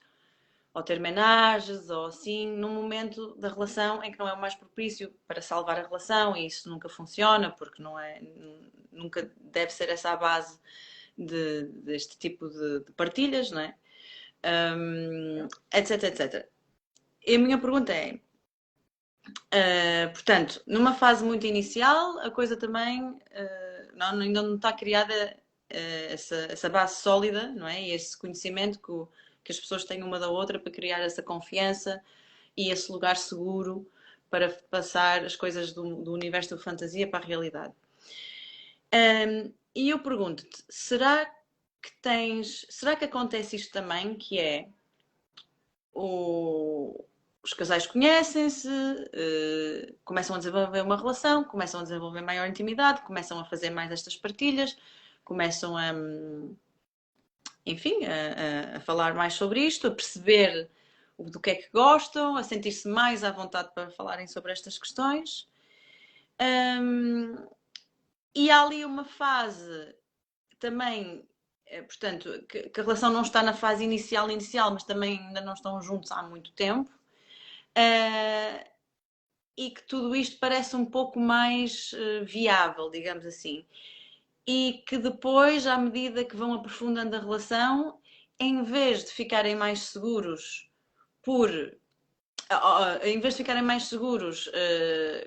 ou ter menagens, ou assim, num momento da relação em que não é o mais propício para salvar a relação, e isso nunca funciona, porque não é, nunca deve ser essa a base deste tipo de partilhas, não é? Etc, etc. E a minha pergunta é, portanto, numa fase muito inicial, a coisa também ainda não está criada essa base sólida, não é? E esse conhecimento que as pessoas têm uma da outra para criar essa confiança e esse lugar seguro para passar as coisas do universo da fantasia para a realidade. E eu pergunto-te, será que acontece isto também, que é os casais conhecem-se, começam a desenvolver uma relação, começam a desenvolver maior intimidade, começam a fazer mais estas partilhas, começam enfim, a falar mais sobre isto, a perceber do que é que gostam, a sentir-se mais à vontade para falarem sobre estas questões. E há ali uma fase também, portanto, que a relação não está na fase inicial, mas também ainda não estão juntos há muito tempo. E que tudo isto parece um pouco mais viável, digamos assim. E que depois, à medida que vão aprofundando a relação, em vez de ficarem mais seguros por. Em vez de ficarem mais seguros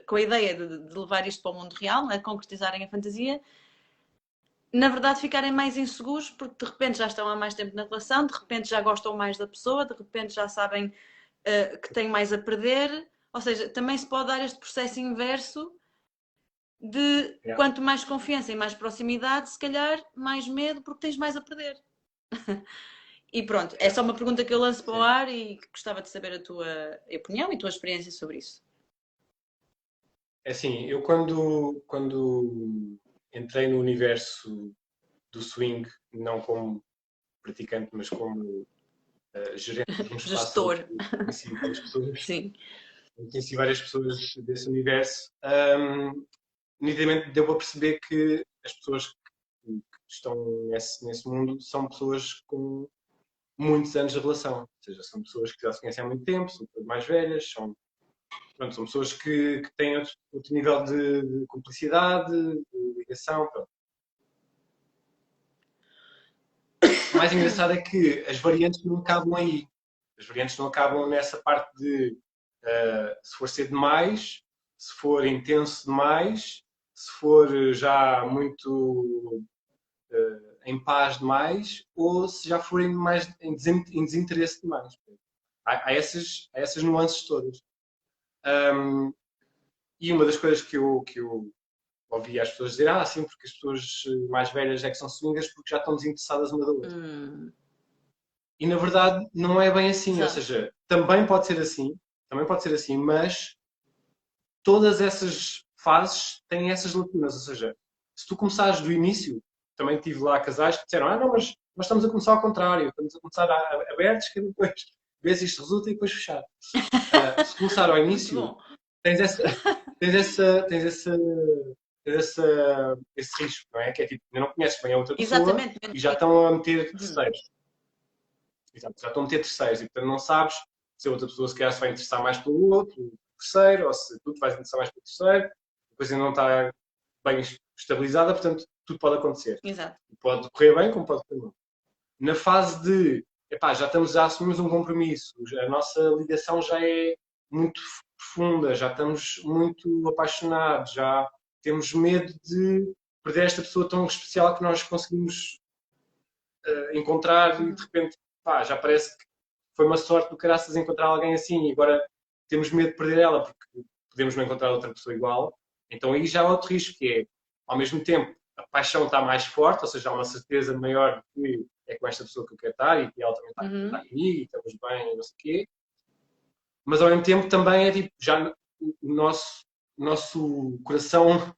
com a ideia de levar isto para o mundo real, a concretizarem a fantasia, na verdade ficarem mais inseguros porque de repente já estão há mais tempo na relação, de repente já gostam mais da pessoa, de repente já sabem que têm mais a perder. Ou seja, também se pode dar este processo inverso de Yeah. quanto mais confiança e mais proximidade, se calhar mais medo porque tens mais a perder. E pronto, é só uma pergunta que eu lanço para o ar e gostava de saber a tua opinião e a tua experiência sobre isso. É assim, eu quando entrei no universo do swing, não como praticante, mas como gerente de um espaço em Gestor. que conheci várias pessoas, Sim. conheci várias pessoas desse universo, nitidamente deu para perceber que as pessoas que estão nesse mundo são pessoas com muitos anos de relação. Ou seja, são pessoas que já se conhecem há muito tempo, são pessoas mais velhas, são pessoas que têm outro nível de cumplicidade, de ligação. Pronto. O mais engraçado é que as variantes não acabam aí. As variantes não acabam nessa parte de se for ser demais, se for intenso demais, se for já muito em paz demais, ou se já forem mais em desinteresse demais. Há essas nuances todas. E uma das coisas que eu ouvi as pessoas dizer, sim, porque as pessoas mais velhas é que são swingers porque já estão desinteressadas uma da outra. E na verdade não é bem assim, ou Exato. seja, também pode ser assim, também pode ser assim, mas todas essas fases têm essas lacunas, ou seja, se tu começares do início, também tive lá casais que disseram, não, mas nós estamos a começar ao contrário, estamos a começar abertos, que depois vês isto resulta e depois fechar. Se começar ao Muito início, bom. tens esse risco, não é? Que é tipo, ainda não conheces bem a outra pessoa Exatamente. e já estão a meter Uhum. terceiros. Exato, já estão a meter terceiros e portanto não sabes se a outra pessoa se calhar se vai interessar mais pelo outro, terceiro, ou se tu te vais interessar mais pelo terceiro, a coisa não está bem estabilizada, portanto tudo pode acontecer. Exato. Pode correr bem como pode correr mal. Na fase de, epá, já assumimos um compromisso, a nossa ligação já é muito profunda, já estamos muito apaixonados, já temos medo de perder esta pessoa tão especial que nós conseguimos encontrar e de repente pá, já parece que foi uma sorte do caraças encontrar alguém assim e agora temos medo de perder ela porque podemos não encontrar outra pessoa igual. Então aí já há outro risco que é, ao mesmo tempo, a paixão está mais forte, ou seja, há uma certeza maior de que é com esta pessoa que eu quero estar e que ela também está comigo e estamos bem e não sei o quê. Mas ao mesmo tempo também é tipo, já o nosso coração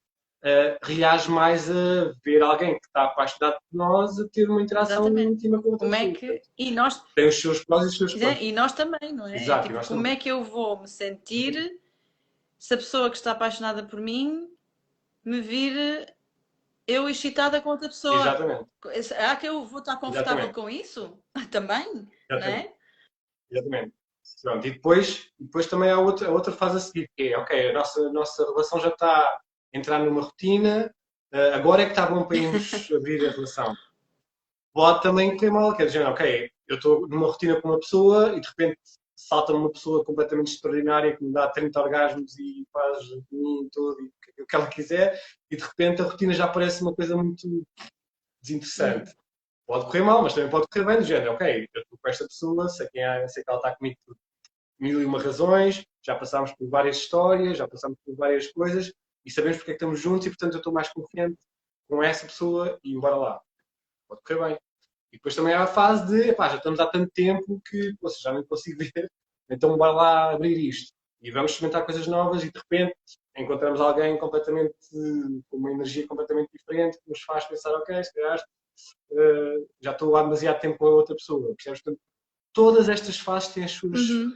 reage mais a ver alguém que está apaixonado por nós a ter uma interação Exatamente. íntima com outra Como é pessoa. que... E nós... Tem os seus prós e os seus contras. E nós também, não é? É Exato, e tipo, nós como também. é que eu vou me sentir se a pessoa que está apaixonada por mim me vir eu excitada com outra pessoa? Exatamente. Será que eu vou estar confortável Exatamente. com isso? Também, não Exatamente. é? Exatamente. Pronto, e depois também há a outra fase a seguir, que é, ok, a nossa relação já está a entrar numa rotina, agora é que está bom para irmos abrir a relação. Pode também correr mal, quer dizer, ok, eu estou numa rotina com uma pessoa e de repente salta-me uma pessoa completamente extraordinária que me dá 30 orgasmos e faz de mim tudo e o que ela quiser e de repente a rotina já parece uma coisa muito desinteressante. Pode correr mal, mas também pode correr bem, do género, ok, eu estou com esta pessoa, sei que ela está comigo por mil e uma razões, já passámos por várias histórias, já passámos por várias coisas e sabemos porque é que estamos juntos e portanto eu estou mais confiante com essa pessoa e embora lá. Pode correr bem. E depois também há a fase de, epá, já estamos há tanto tempo que poxa, já não consigo ver, então bora lá abrir isto. E vamos experimentar coisas novas e de repente encontramos alguém completamente, com uma energia completamente diferente que nos faz pensar, ok, se calhar já estou há demasiado tempo com a outra pessoa. Percebes? Portanto, todas estas fases têm os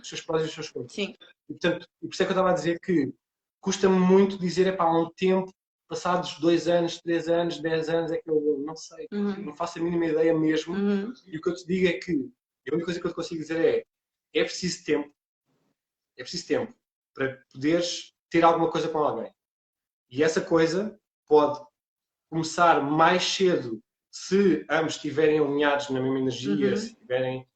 seus prós e os seus contras. Sim. E, portanto, e por isso é que eu estava a dizer que custa-me muito dizer, epá, há um tempo, passados 2 anos, 3 anos, 10 anos, é que eu não sei, não faço a mínima ideia mesmo. E o que eu te digo é que a única coisa que eu te consigo dizer é preciso tempo, é preciso tempo para poderes ter alguma coisa com alguém. E essa coisa pode começar mais cedo se ambos estiverem alinhados na mesma energia, se tiverem,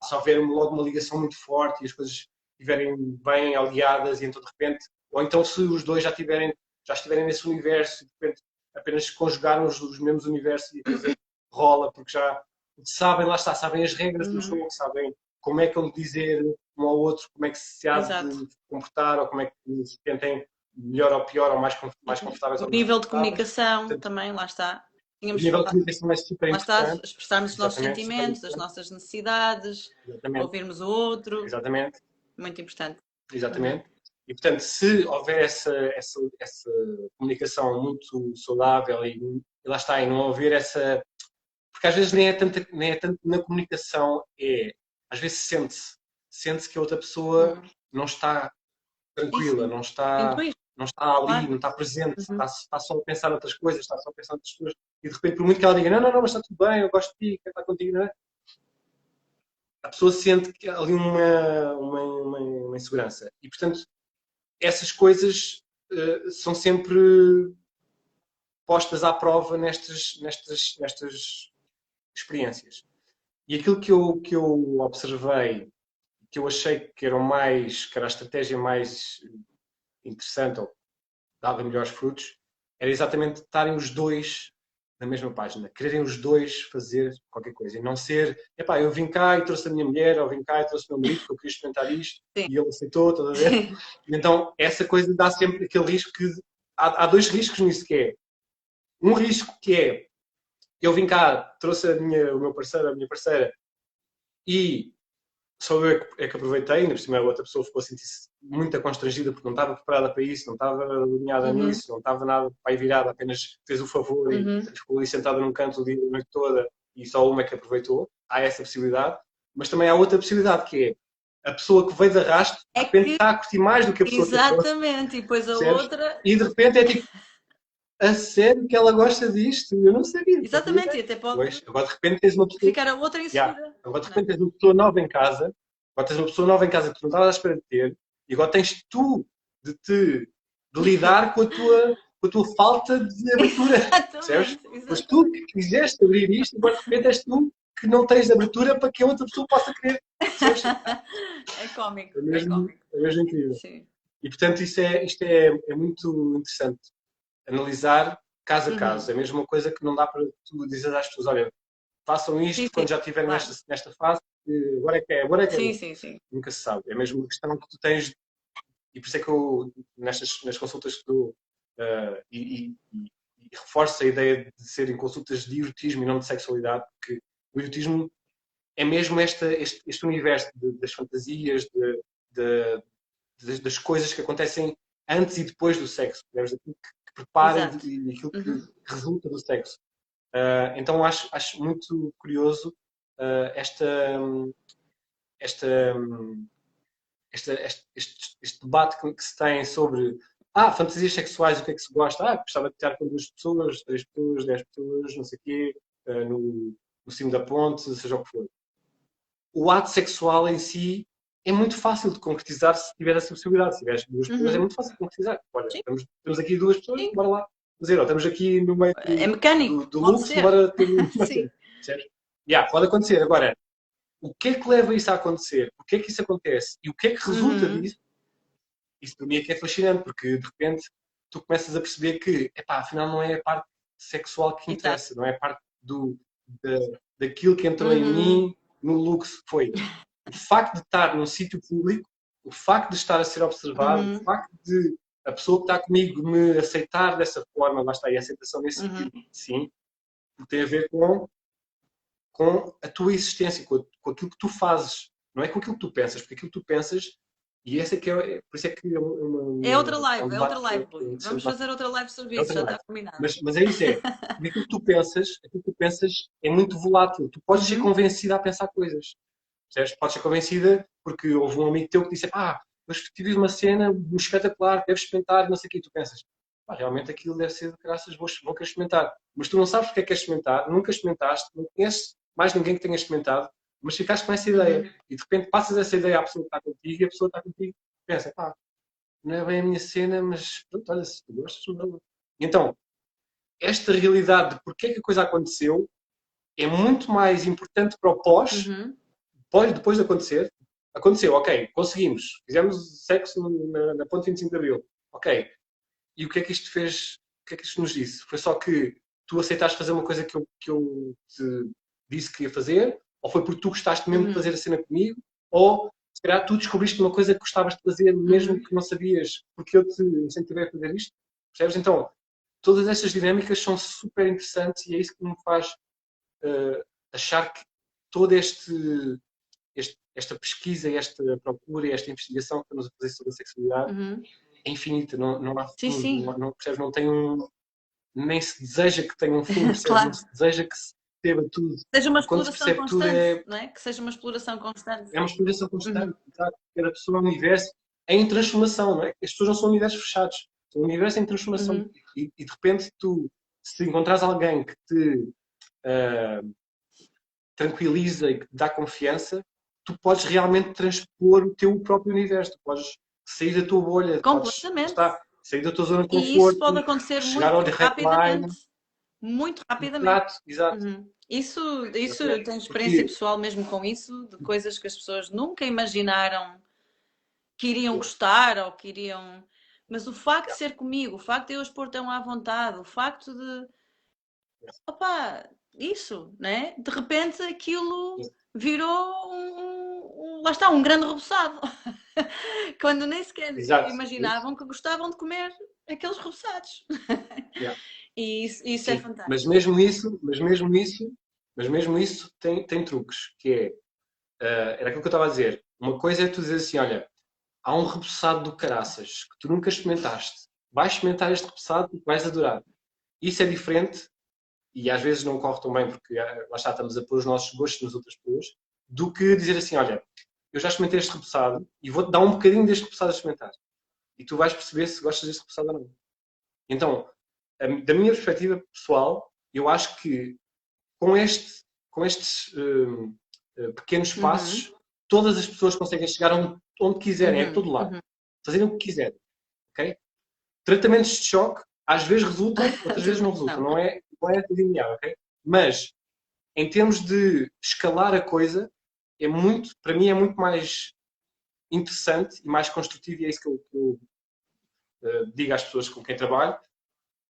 se houver logo uma ligação muito forte e as coisas estiverem bem aliadas e então de repente, ou então se os dois já estiverem nesse universo e de repente apenas conjugaram os mesmos universos e a coisa rola porque já sabem, lá está, sabem as regras do jogo, sabem como é que vão dizer um ao outro, como é que se há de comportar ou como é que se tentem melhor ou pior ou mais confortáveis ou O menos nível de confortáveis. comunicação Portanto, também, lá está. o nível de comunicação é super Lá está, importante. expressarmos os nossos Exatamente, super sentimentos, as importante. nossas necessidades, Exatamente. ouvirmos o outro. Exatamente. Muito importante. Exatamente. E, portanto, se houver essa comunicação muito saudável e lá está, e não houver essa... Porque às vezes nem é tanto na comunicação, às vezes sente-se que a outra pessoa não está tranquila, não está ali, claro. não está presente, está só a pensar noutras coisas, está só a pensar noutras coisas. E de repente, por muito que ela diga, não, mas está tudo bem, eu gosto de ti, quero estar contigo, não é? A pessoa sente que há ali uma insegurança. E, portanto, essas coisas são sempre postas à prova nestas experiências. E aquilo que eu observei, que eu achei que era a estratégia mais interessante, ou dava melhores frutos, era exatamente estarem os dois na mesma página, quererem os dois fazer qualquer coisa e não ser, epá, eu vim cá e trouxe a minha mulher, ou vim cá e trouxe o meu marido porque eu queria experimentar isto e ele aceitou, toda a vez. Então, essa coisa dá sempre aquele risco que há dois riscos nisso que é um risco que é eu vim cá, trouxe o meu parceiro, a minha parceira e só eu é que aproveitei, ainda por cima a outra pessoa ficou a sentir-se muito constrangida porque não estava preparada para isso, não estava alinhada Uhum, nisso, não estava nada para aí virada, apenas fez o favor e uhum. ficou ali sentada num canto o dia, a noite toda e só uma é que aproveitou. Há essa possibilidade, mas também há outra possibilidade que é a pessoa que veio de arrasto, de É repente que, está a curtir mais do que a pessoa que trouxe, exatamente, e depois a percebes? outra, E de repente é tipo, a sério que ela gosta disto? Eu não sabia, não fazia exatamente, e ideia. até pode Pois, agora de repente tens uma pessoa. ficar a outra Yeah. insegura, Agora de não é? repente tens uma pessoa nova em casa, agora tens uma pessoa nova em casa que tu não estavas à espera de ter, e agora tens tu de lidar com a tua falta de abertura. Percebes? Exatamente, Mas tu exatamente. que quiseste abrir isto, agora de repente és tu que não tens abertura para que a outra pessoa possa querer. Percebes? É cómico, É é mesmo, cómico. é mesmo incrível. Sim. E portanto isto é muito interessante. Analisar caso a caso. Uhum. É a mesma coisa que não dá para tu dizer às pessoas, olha, façam Sim, isto sim, quando já estiverem claro. nesta fase, agora é que é Sim, bom. sim, sim. Nunca se sabe. É mesmo uma questão que tu tens, e por isso é que eu, nas consultas que dou, e reforço a ideia de serem consultas de erotismo e não de sexualidade, porque o erotismo é mesmo este universo das fantasias, das coisas que acontecem antes e depois do sexo, daquilo que prepara Exato. e aquilo que Uhum. resulta do sexo. Então acho muito curioso uh, esta, esta, este debate que se tem sobre fantasias sexuais, o que é que se gosta? Gostava de estar com 2 pessoas, 3 pessoas, 10 pessoas, não sei o quê, no cimo da ponte, seja o que for. O ato sexual em si é muito fácil de concretizar se tiver essa possibilidade. Se tiveres 2 pessoas, é Uhum. muito fácil de concretizar. Olha, Sim, estamos aqui 2 pessoas, sim. bora lá fazer. Ou estamos aqui no meio É do, mecânico, do pode luxo, ser. bora ter uma Sim. cena. Percebes? Pode acontecer. Agora, o que é que leva isso a acontecer? O que é que isso acontece? E o que é que resulta Uhum. disso? Isso para mim é que é fascinante, porque de repente tu começas a perceber que, afinal não é a parte sexual que Exato. interessa, não é a parte da, daquilo que entrou em Uhum. mim no luxo. Foi o facto de estar num sítio público, o facto de estar a ser observado, o Uhum. facto de a pessoa que está comigo me aceitar dessa forma, lá está, e a aceitação nesse Uhum. sentido, sim, tem a ver com a tua existência, com aquilo que tu fazes, não é com aquilo que tu pensas, porque aquilo que tu pensas, e essa é que por isso é que é um É outra debate que live, é Rui. Vamos interessante, fazer outra live de é serviço, outra já live. está combinado. Mas é isso, porque aquilo que tu pensas é muito volátil. Tu podes ser Uhum. convencida a pensar coisas. Percebes? Podes ser convencida porque houve um amigo teu que disse, mas tive uma cena espetacular, deves experimentar, não sei o que, e tu pensas, realmente aquilo deve ser de graças, vou querer experimentar. Mas tu não sabes porque é que queres experimentar, nunca experimentaste, não conheces mais ninguém que tenha experimentado, mas ficaste com essa ideia. Uhum. E de repente passas essa ideia à pessoa que está contigo e a pessoa que está contigo pensa, não é bem a minha cena, mas pronto, olha, se tu gostas, não. Então, esta realidade de porque é que a coisa aconteceu é muito mais importante para o Uhum. depois de acontecer. Aconteceu, ok, conseguimos, fizemos sexo na ponte 25 de Abril, ok. E o que é que isto fez, o que é que isto nos disse? Foi só que tu aceitaste fazer uma coisa que eu te disse que ia fazer, ou foi porque tu gostaste mesmo de Uhum. fazer a cena comigo, ou se calhar tu descobriste uma coisa que gostavas de fazer mesmo Uhum. que não sabias porque eu te incentivei a fazer isto. Percebes? Então, todas estas dinâmicas são super interessantes e é isso que me faz achar que toda esta pesquisa, esta procura, esta investigação que estamos a fazer sobre a sexualidade Uhum. é infinita, não há Sim, fundo, sim. percebes? Não tem nem se deseja que tenha um fundo, percebes? Não Claro. se deseja que se perceba tudo. Seja uma E quando se exploração percebe tudo constante, é, não é? Que seja uma exploração constante. é uma experiência Uhum. constante. Exato? Cada pessoa é um universo em transformação, não é? As pessoas não são universos fechados, são um universo em transformação. Uhum. E de repente tu, se encontrares alguém que te tranquiliza e que te dá confiança, tu podes realmente transpor o teu próprio universo, tu podes sair da tua bolha, podes, lá Completamente. está, sair da tua zona de E isso conforto, pode acontecer chegar ao muito direct line. rapidamente. Muito rapidamente. Exato, exato. Uhum. Isso eu Exatamente. tenho experiência Porque, pessoal mesmo com isso, de coisas que as pessoas nunca imaginaram que iriam gostar ou que iriam. Mas o facto de ser comigo, o facto de eu as pôr tão à vontade, o facto de. Opá, isso, né? De repente aquilo virou lá está, um grande rebuçado. Quando nem sequer exato, é isso. imaginavam que gostavam de comer aqueles rebuçados. Yeah. E isso é Sim, mas fantástico. mesmo isso, mas mesmo isso tem truques, que é era aquilo que eu estava a dizer. Uma coisa é tu dizer assim, olha, há um repousado do caraças que tu nunca experimentaste. Vais experimentar este repousado e vais adorar. Isso é diferente, e às vezes não corre tão bem, porque lá está, estamos a pôr os nossos gostos nas outras pessoas, do que dizer assim, olha, eu já experimentei este repousado e vou-te dar um bocadinho deste repousado a experimentar. E tu vais perceber se gostas deste repousado ou não. Então, da minha perspectiva pessoal, eu acho que com, com estes pequenos passos, todas as pessoas conseguem chegar onde quiserem, é todo lado, fazerem o que quiserem. Okay? Tratamentos de choque, às vezes resultam, outras vezes não resultam. Não é linear, ok? Mas, em termos de escalar a coisa, para mim é muito mais interessante e mais construtivo, e é isso que eu digo às pessoas com quem trabalho.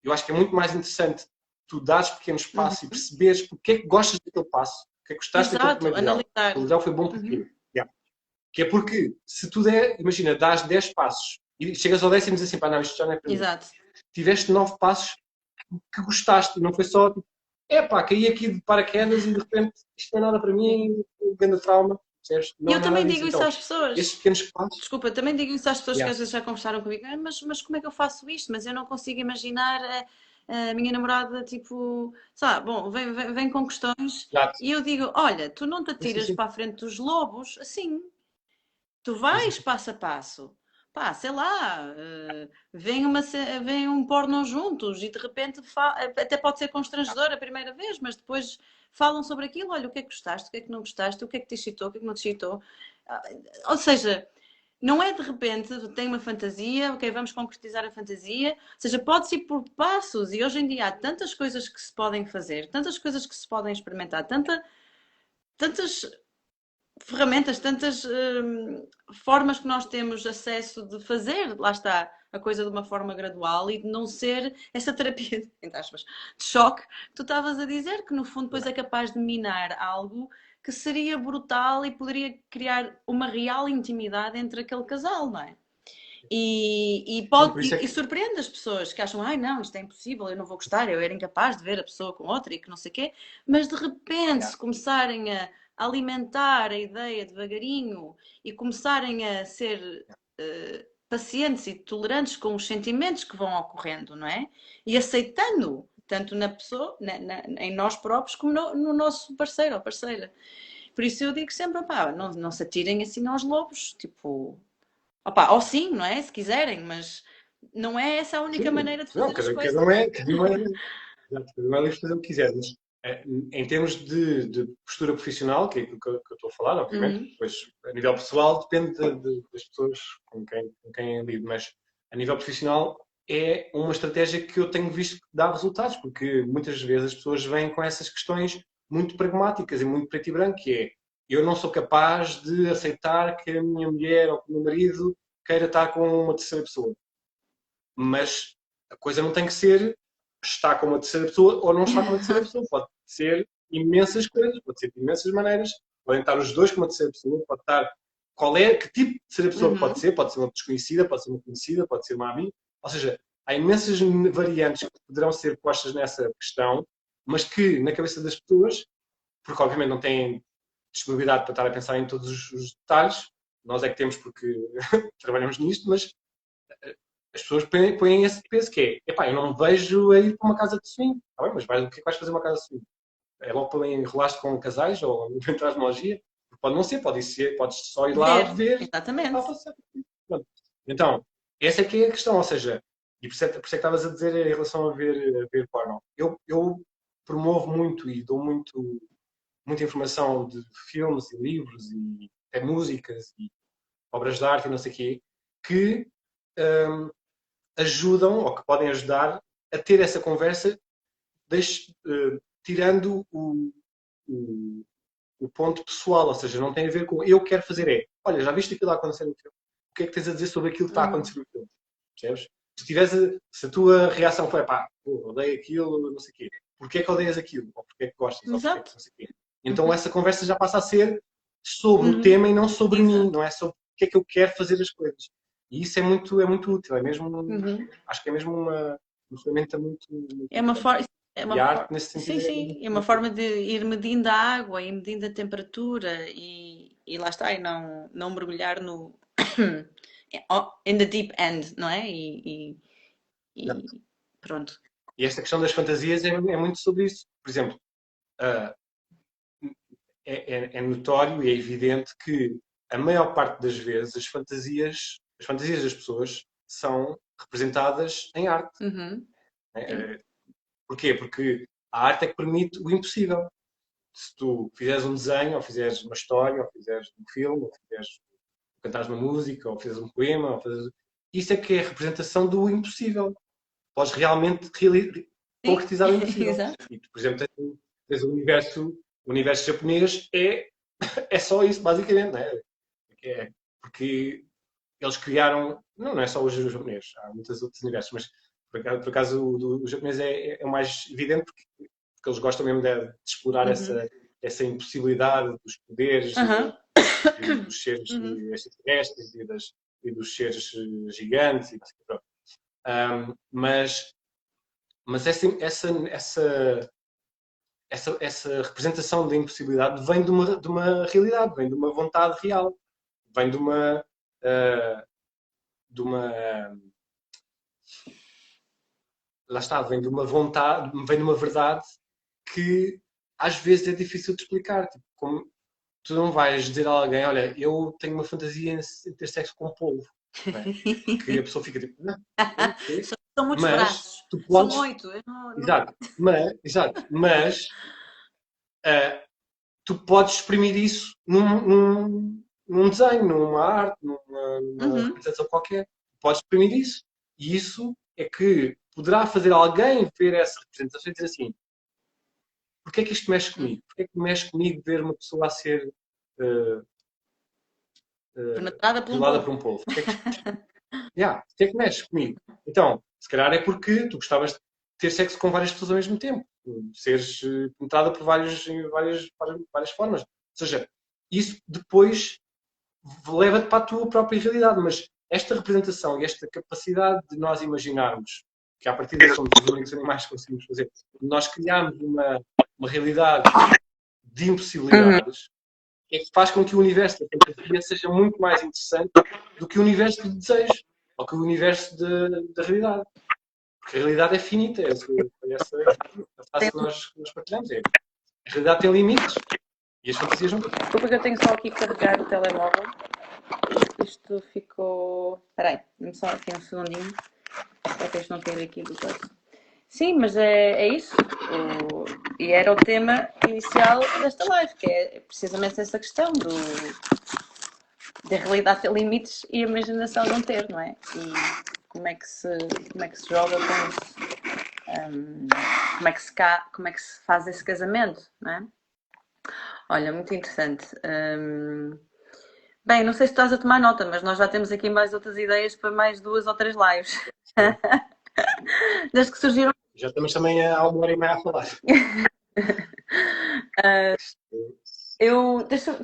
Eu acho que é muito mais interessante tu dares pequenos passos e perceberes porque é que gostas daquele passo, porque é que gostaste daquele primeiro grau. O grau foi bom porque. Yeah. Que é porque, se tu imagina, dás 10 passos e chegas ao 10º e dizes assim, pá, não, isto já não é para mim. Exato. Tiveste 9 passos que gostaste, não foi só, caí aqui de paraquedas e de repente isto não é nada para mim, um grande trauma. E eu também digo isso às pessoas. Estes pequenos passos. Desculpa, também digo isso às pessoas que às vezes já conversaram comigo. Mas como é que eu faço isto? Mas eu não consigo imaginar a minha namorada, tipo, sabe, bom, vem com questões. Exato. E eu digo, olha, tu não te atiras para a frente dos lobos assim. Tu vais passo a passo. Pá, sei lá, vem um porno juntos e de repente até pode ser constrangedor a primeira vez, mas depois falam sobre aquilo, olha, o que é que gostaste, o que é que não gostaste, o que é que te excitou, o que é que não te excitou. Ou seja, não é de repente, tem uma fantasia, ok, vamos concretizar a fantasia, ou seja, pode-se ir por passos e hoje em dia há tantas coisas que se podem fazer, tantas coisas que se podem experimentar, tantas ferramentas, tantas formas que nós temos acesso de fazer, lá está, a coisa de uma forma gradual e de não ser essa terapia, entre aspas, de choque que tu estavas a dizer, que no fundo depois é capaz de minar algo que seria brutal e poderia criar uma real intimidade entre aquele casal, não é? E surpreende as pessoas que acham, ai não, isto é impossível, eu não vou gostar, eu era incapaz de ver a pessoa com outra e que não sei o quê, mas de repente se começarem a alimentar a ideia devagarinho e começarem a ser pacientes e tolerantes com os sentimentos que vão ocorrendo, não é? E aceitando, tanto na pessoa, em nós próprios, como no nosso parceiro ou parceira. Por isso eu digo sempre, opá, não se atirem assim aos lobos, tipo, opá, ou sim, não é? Se quiserem, mas não é essa a única maneira de fazer as coisas. Cada um é livre de fazer o que quiser, mas em termos de postura profissional, que é aquilo que eu estou a falar, obviamente, depois a nível pessoal depende das pessoas com quem lido, mas a nível profissional é uma estratégia que eu tenho visto que dá resultados, porque muitas vezes as pessoas vêm com essas questões muito pragmáticas e muito preto e branco, que é eu não sou capaz de aceitar que a minha mulher ou que o meu marido queira estar com uma terceira pessoa. Mas a coisa não tem que ser estar com uma terceira pessoa ou não estar com uma terceira pessoa. Pode ser imensas coisas, pode ser de imensas maneiras. Podem estar os dois com uma terceira pessoa, pode estar que tipo de terceira pessoa pode ser uma desconhecida, pode ser uma conhecida, pode ser uma amiga. Ou seja, há imensas variantes que poderão ser postas nessa questão, mas que na cabeça das pessoas, porque obviamente não têm disponibilidade para estar a pensar em todos os detalhes, nós é que temos porque trabalhamos nisto, mas as pessoas põem esse peso que é, epá, eu não me vejo a ir para uma casa de swing. Ah, bem, mas o que é que vais fazer uma casa de swing? É logo para enrolar-te com casais ou entrar na logia? Pode não ser, podes só ir lá ver. Exatamente. Então, essa é que é a questão, ou seja, e por isso é que estavas a dizer em relação a ver porno. Eu promovo muito e dou muita informação de filmes e livros e até músicas e obras de arte e não sei o quê, que ajudam, ou que podem ajudar, a ter essa conversa, tirando o ponto pessoal, ou seja, não tem a ver com eu quero fazer olha, já viste aquilo a acontecer no filme? O que é que tens a dizer sobre aquilo que está a acontecer no filme? Percebes? Se a tua reação foi, pá, odeio aquilo, não sei o quê, porquê é que odeias aquilo? Ou porquê é que gostas? Ou porquê é que não sei o quê? Então essa conversa já passa a ser sobre o tema e não sobre mim, não é sobre o que é que eu quero fazer as coisas. E isso é muito útil, é mesmo, acho que é mesmo uma ferramenta muito é uma forma, nesse sentido. Sim, é uma forma de ir medindo a água e medindo a temperatura e e lá está, e não mergulhar no in the deep end, não é? E pronto. E esta questão das fantasias é muito sobre isso. Por exemplo, ah, é notório e é evidente que a maior parte das vezes as fantasias das pessoas são representadas em arte. Uhum, sim. Né? Porquê? Porque a arte é que permite o impossível. Se tu fizeres um desenho, ou fizeres uma história, ou fizeres um filme, ou fizeres, cantares uma música, ou fizeres um poema, isso é que é a representação do impossível. Podes realmente Sim, concretizar o impossível. exato. E tu, por exemplo, tens o universo japonês é só isso, basicamente. Né? Porque eles criaram, não é só os japoneses, há muitos outros universos, mas por acaso o japonês é o mais evidente porque eles gostam mesmo de explorar Uhum. essa impossibilidade dos poderes Aham. e dos seres Uhum. extraterrestres e dos seres gigantes. E assim, pronto. Mas essa representação da impossibilidade vem de uma realidade, vem de uma vontade real, vem uh, de uma lá está, vem de uma vontade, vem de uma verdade que às vezes é difícil de explicar. Tipo, como tu não vais dizer a alguém, olha, eu tenho uma fantasia em ter sexo com um polvo, não é? Porque a pessoa fica tipo, não, o quê? São muitos Mas braços. tu São podes, 8. Eu não... exato, mas ah, tu podes exprimir isso num desenho, numa arte, numa Uhum. representação qualquer. Podes exprimir isso. E isso é que poderá fazer alguém ver essa representação e dizer assim: porque é que isto mexe comigo? Porque é que mexe comigo ver uma pessoa a ser uh, Penetrada por um violada polvo. por um polvo? Porque é que mexe comigo? Então, se calhar é porque tu gostavas de ter sexo com várias pessoas ao mesmo tempo, seres penetrada por várias formas. Ou seja, isso depois leva-te para a tua própria realidade, mas esta representação e esta capacidade de nós imaginarmos que a partir disso somos os únicos animais que conseguimos fazer, nós criarmos uma realidade de Uhum. impossibilidades, é que faz com que o universo da fantasia seja muito mais interessante do que o universo do desejo ou que o universo da realidade. Porque a realidade é finita, essa é a frase que nós partilhamos. A realidade tem limites e as fantasias não têm. Desculpa que eu tenho só aqui que carregar o telemóvel. Isto ficou. Espera aí, dê-me só aqui um segundinho. Para que isto não cair aqui do coisa. Sim, mas é isso. E era o tema inicial desta live, que é precisamente essa questão da realidade ter limites e a imaginação não ter, não é? E como é que se joga com isso? Como é que se faz esse casamento, não é? Olha, muito interessante. Bem, não sei se estás a tomar nota, mas nós já temos aqui mais outras ideias para mais 2 ou 3 lives. Desde que surgiram. Já estamos também há 1 hora e meia a falar.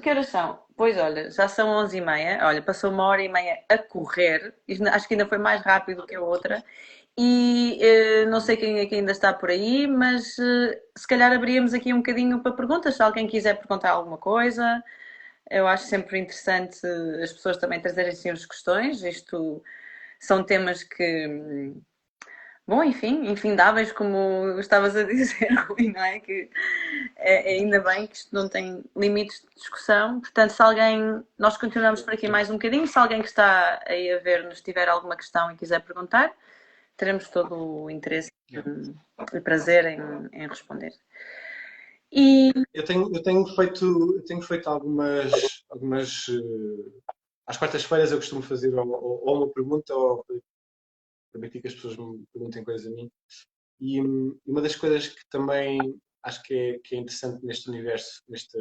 Que horas são? Pois olha, já são 11h30. Olha, passou 1 hora e meia a correr. Acho que ainda foi mais rápido que a outra. E não sei quem é que ainda está por aí, mas se calhar abríamos aqui um bocadinho para perguntas, se alguém quiser perguntar alguma coisa. Eu acho sempre interessante as pessoas também trazerem assim as questões. Isto são temas que, bom, enfim, infindáveis, como estavas a dizer, Rui, não é? Que ainda bem que isto não tem limites de discussão. Portanto, se alguém, nós continuamos por aqui mais um bocadinho. Se alguém que está aí a ver-nos tiver alguma questão e quiser perguntar, teremos todo o interesse e prazer em responder. E Eu tenho feito algumas às quartas-feiras eu costumo fazer ou uma pergunta ou permitir que as pessoas me perguntem coisas a mim. E uma das coisas que também acho que é interessante neste universo, nesta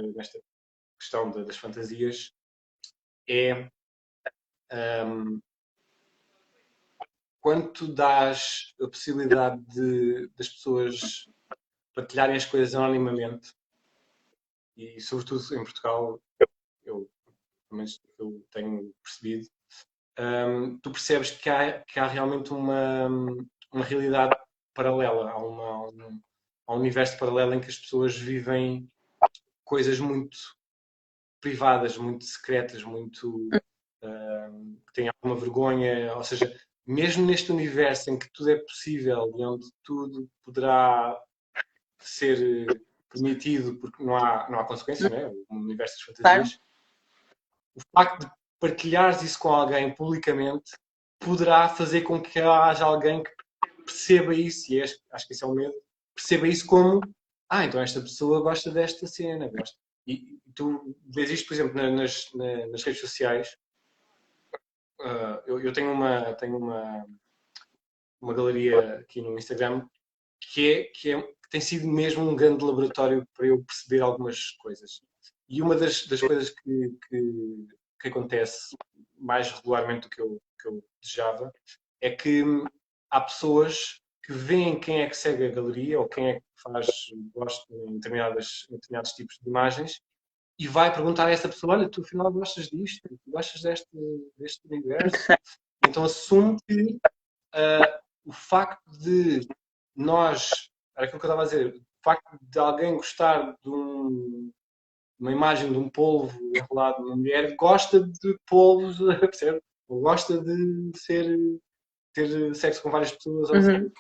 questão das fantasias, é quando tu dás a possibilidade das pessoas partilharem as coisas anonimamente, e sobretudo em Portugal, eu, pelo menos eu tenho percebido, tu percebes que há realmente uma realidade paralela, há um universo paralelo em que as pessoas vivem coisas muito privadas, muito secretas, muito que têm alguma vergonha, ou seja, mesmo neste universo em que tudo é possível e onde tudo poderá ser permitido porque não há consequências, não é? O universo das Claro. fantasias, o facto de partilhares isso com alguém publicamente poderá fazer com que haja alguém que perceba isso, e acho que esse é o medo, perceba isso como então esta pessoa gosta desta cena, gosta. E tu vês isto, por exemplo, nas redes sociais. Eu tenho uma galeria aqui no Instagram que tem sido mesmo um grande laboratório para eu perceber algumas coisas. E uma das coisas que acontece mais regularmente do que eu desejava é que há pessoas que veem quem é que segue a galeria ou quem é que gosta em determinados tipos de imagens e vai perguntar a essa pessoa: olha, tu afinal gostas disto, tu gostas deste universo. Interessante. Então assume que o facto de nós, era aquilo que eu estava a dizer, o facto de alguém gostar de uma imagem de um polvo enrolado numa mulher, gosta de polvos, percebe? Ou gosta de ter sexo com várias pessoas. Uhum.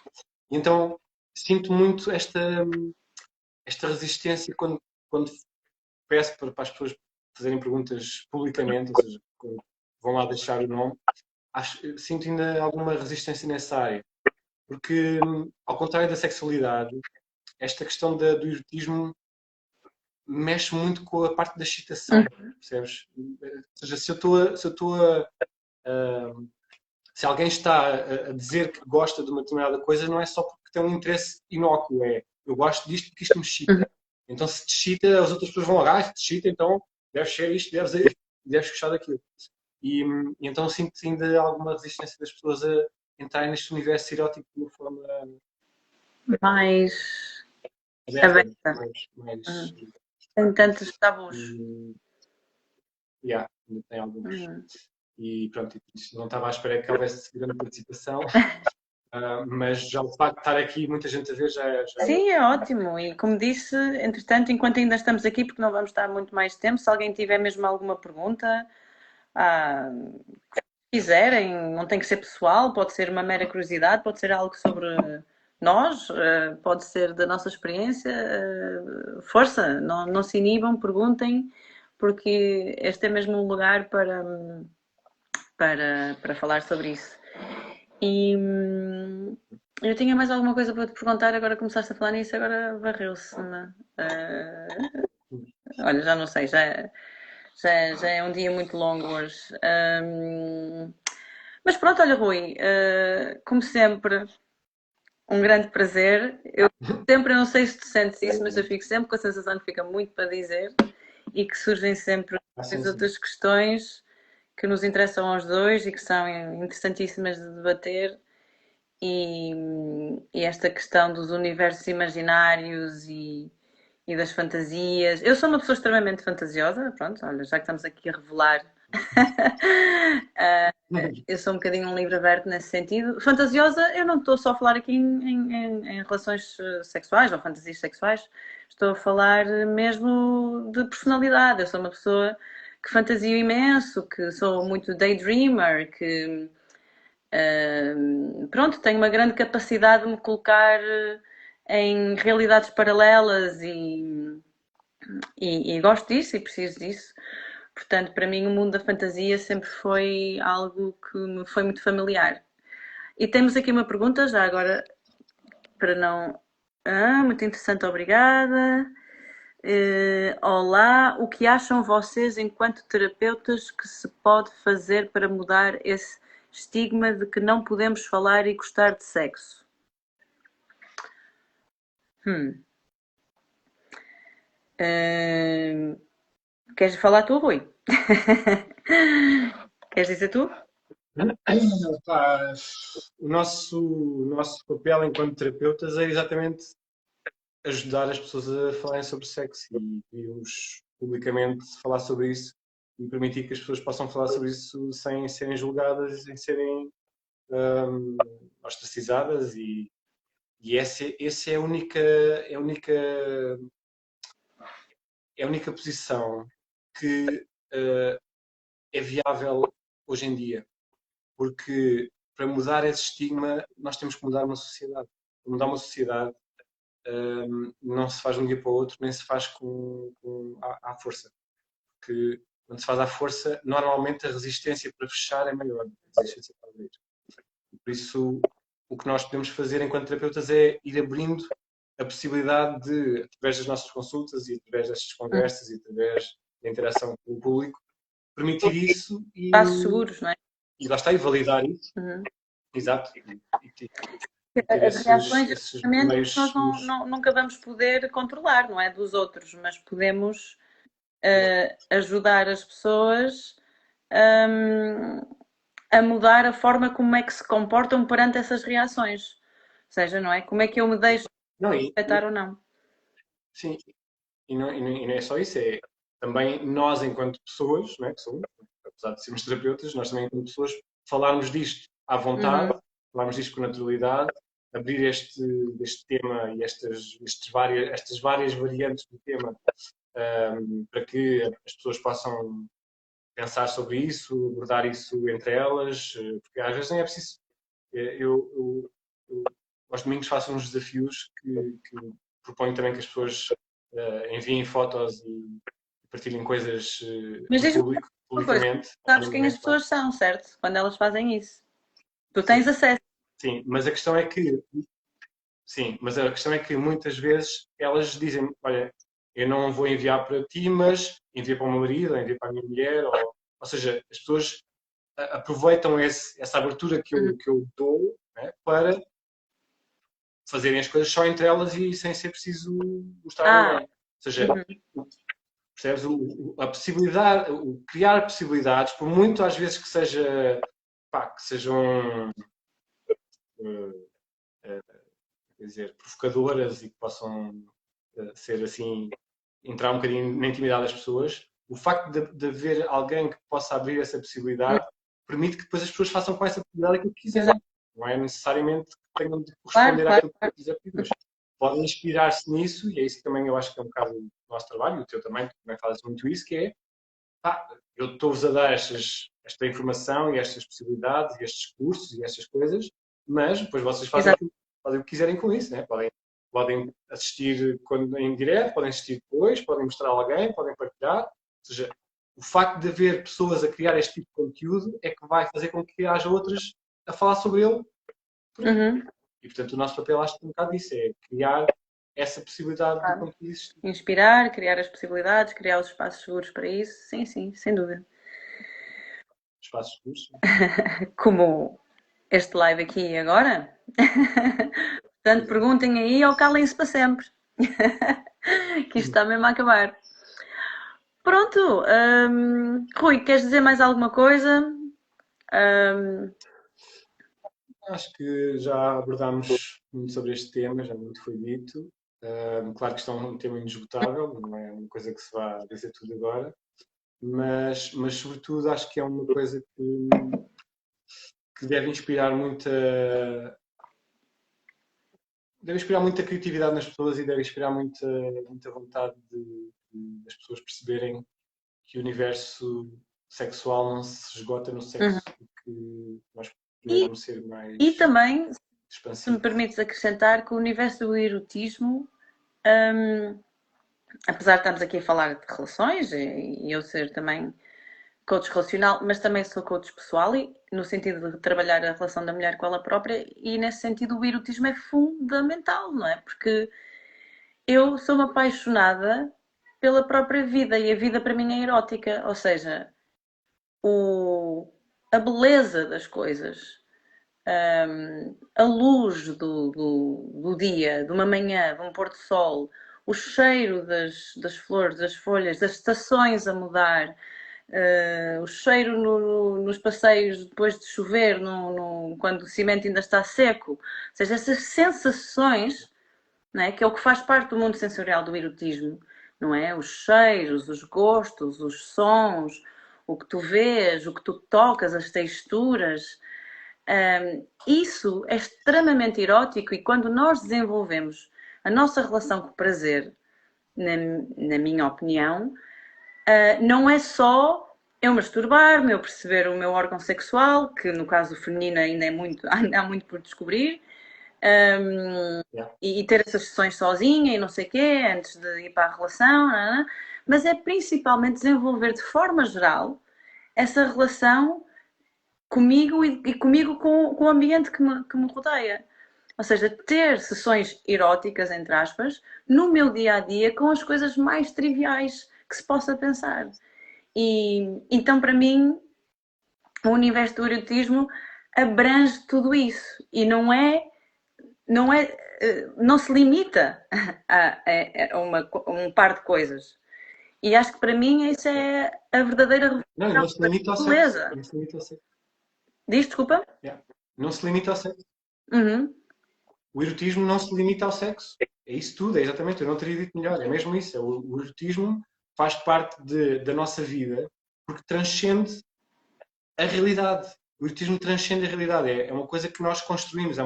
Então sinto muito esta resistência quando peço para as pessoas fazerem perguntas publicamente, ou seja, quando vão lá deixar o nome, sinto ainda alguma resistência nessa área. Porque, ao contrário da sexualidade, esta questão do erotismo mexe muito com a parte da excitação, percebes? Ou seja, se alguém está a dizer que gosta de uma determinada coisa, não é só porque tem um interesse inócuo, eu gosto disto porque isto me Uhum. excita. Então, se te excita, as outras pessoas vão lá, se te excita, então deves ser isto, deves gostar daquilo. E então sinto ainda alguma resistência das pessoas a entrarem neste universo erótico de uma forma Mais aberta, aberta. mais Tem tantos tabus. ainda tem alguns. Uhum. E pronto, não estava à espera que houvesse grande participação, mas já o facto de estar aqui muita gente a ver já. Sim, é ótimo. E como disse, entretanto, enquanto ainda estamos aqui, porque não vamos estar muito mais tempo, se alguém tiver mesmo alguma pergunta, que quiserem, não tem que ser pessoal, pode ser uma mera curiosidade, pode ser algo sobre nós, pode ser da nossa experiência. Força, não se inibam, perguntem, porque este é mesmo um lugar para falar sobre isso. E eu tinha mais alguma coisa para te perguntar, agora começaste a falar nisso, agora varreu-se-me. Olha, já não sei, já é um dia muito longo hoje. Mas pronto, olha, Rui, como sempre, um grande prazer. Eu sempre, não sei se tu sentes isso, mas eu fico sempre com a sensação que fica muito para dizer e que surgem sempre Sim, sim. outras questões que nos interessam aos dois e que são interessantíssimas de debater. E esta questão dos universos imaginários e das fantasias. Eu sou uma pessoa extremamente fantasiosa, pronto, olha, já que estamos aqui a revelar. Eu sou um bocadinho um livro aberto nesse sentido. Fantasiosa, eu não estou só a falar aqui em relações sexuais ou fantasias sexuais, estou a falar mesmo de personalidade. Eu sou uma pessoa que fantasio imenso, que sou muito daydreamer, que pronto, tenho uma grande capacidade de me colocar em realidades paralelas e gosto disso e preciso disso. Portanto, para mim, o mundo da fantasia sempre foi algo que me foi muito familiar. E temos aqui uma pergunta, já agora, para não. Muito interessante, obrigada. Olá, o que acham vocês, enquanto terapeutas, que se pode fazer para mudar esse estigma de que não podemos falar e gostar de sexo? Queres falar tu, Rui? Queres dizer tu? Pá, o nosso papel enquanto terapeutas é exatamente ajudar as pessoas a falarem sobre sexo e irmos publicamente falar sobre isso e permitir que as pessoas possam falar sobre isso sem serem julgadas, sem serem um, ostracizadas e essa é a única posição que é viável hoje em dia. Porque para mudar esse estigma, nós temos que mudar uma sociedade. Para mudar uma sociedade não se faz de um dia para o outro, nem se faz à força. Porque quando se faz à força, normalmente a resistência para fechar é maior do que a resistência para abrir. Por isso, o que nós podemos fazer enquanto terapeutas é ir abrindo a possibilidade de, através das nossas consultas e através destas conversas e através da interação com o público, permitir isso Espaços seguros, não é? e lá está, e validar isso. Uhum. Exato. E ter As reações esses realmente meios nós seguros. nunca vamos poder controlar, não é? Dos outros, mas podemos ajudar as pessoas a mudar a forma como é que se comportam perante essas reações. Ou seja, não é? Como é que eu me deixo Não, afetar ou não? sim, e não é só isso, é também nós, enquanto pessoas, não é, que somos, apesar de sermos terapeutas, nós também, enquanto pessoas, falarmos disto à vontade, falarmos disto com naturalidade, abrir este tema e estas várias variantes do tema para que as pessoas possam pensar sobre isso, abordar isso entre elas, porque às vezes nem é preciso. Eu aos domingos faço uns desafios que proponho também que as pessoas enviem fotos e partilhem coisas Mas no diz-me público, uma coisa, publicamente, sabes quem as pessoas são, certo? Quando elas fazem isso. Tu tens Sim, acesso. sim, mas a questão é que sim, mas a questão é que muitas vezes elas dizem, olha, eu não vou enviar para ti, mas envia para o meu marido, ou envia para a minha mulher, ou seja, as pessoas aproveitam essa abertura que eu dou, né, para fazerem as coisas só entre elas e sem ser preciso mostrar a ninguém. Ou seja, percebes? A possibilidade, o criar possibilidades, por muito às vezes que que sejam quer dizer, provocadoras e que possam ser assim, entrar um bocadinho na intimidade das pessoas, o facto de haver alguém que possa abrir essa possibilidade permite que depois as pessoas façam com essa possibilidade aquilo que quiserem. Exato. Não é necessariamente que tenham de Claro, corresponder claro, àquilo que claro. eu quiser pedir, mas podem inspirar-se nisso, e é isso que também eu acho que é um bocado o nosso trabalho, o teu também, tu também fazes muito isso, que é, eu estou-vos a dar esta informação e estas possibilidades e estes cursos e estas coisas, mas depois vocês fazem, Exato. fazem o que quiserem com isso, né? Podem assistir em direto, podem assistir depois, podem mostrar a alguém, podem partilhar. Ou seja, o facto de haver pessoas a criar este tipo de conteúdo é que vai fazer com que haja outras a falar sobre ele por aí. E, portanto, o nosso papel, acho que é um bocado isso, é criar essa possibilidade de conteúdo existir. Inspirar, criar as possibilidades, criar os espaços seguros para isso. Sim, sim, sem dúvida. Espaços seguros. Como este live aqui agora. Portanto, perguntem aí ou calem-se para sempre. Que isto está mesmo a acabar. Pronto. Rui, queres dizer mais alguma coisa? Acho que já abordámos muito sobre este tema, já muito foi dito. Claro que isto é um tema inesgotável, não é uma coisa que se vá dizer tudo agora, mas sobretudo acho que é uma coisa que deve inspirar muita criatividade nas pessoas e deve inspirar muita vontade das pessoas perceberem que o universo sexual não se esgota no sexo e que nós podemos ser mais E também, se me expansivos. permites acrescentar, que o universo do erotismo, apesar de estarmos aqui a falar de relações, e eu ser também coach relacional, mas também sou coach pessoal, e, no sentido de trabalhar a relação da mulher com ela própria, e nesse sentido o erotismo é fundamental, não é? Porque eu sou uma apaixonada pela própria vida e a vida para mim é erótica, ou seja, a beleza das coisas, a luz do dia, de uma manhã, de um pôr do sol, o cheiro das flores, das folhas, das estações a mudar, o cheiro nos passeios depois de chover, quando o cimento ainda está seco. Ou seja, essas sensações, não é? Que é o que faz parte do mundo sensorial do erotismo, não é? Os cheiros, os gostos, os sons, o que tu vês, o que tu tocas, as texturas. Isso é extremamente erótico e quando nós desenvolvemos a nossa relação com o prazer, na minha opinião, não é só eu masturbar-me, eu perceber o meu órgão sexual, que no caso feminino ainda é muito, há muito por descobrir, Yeah. e ter essas sessões sozinha e não sei o quê, antes de ir para a relação, não é? Mas é principalmente desenvolver de forma geral essa relação comigo e comigo com o ambiente que me rodeia. Ou seja, ter sessões eróticas, entre aspas, no meu dia a dia com as coisas mais triviais que se possa pensar. E então, para mim, o universo do erotismo abrange tudo isso e não se limita a um par de coisas. E acho que para mim isso é a verdadeira Não, e não se limita ao sexo. beleza. Não se limita ao sexo. Diz, desculpa? Yeah. Não se limita ao sexo. Uhum. O erotismo não se limita ao sexo. É isso tudo, é exatamente. Eu não teria dito melhor. É mesmo isso. O erotismo faz parte da nossa vida porque transcende a realidade. O erotismo transcende a realidade. É uma coisa que nós construímos.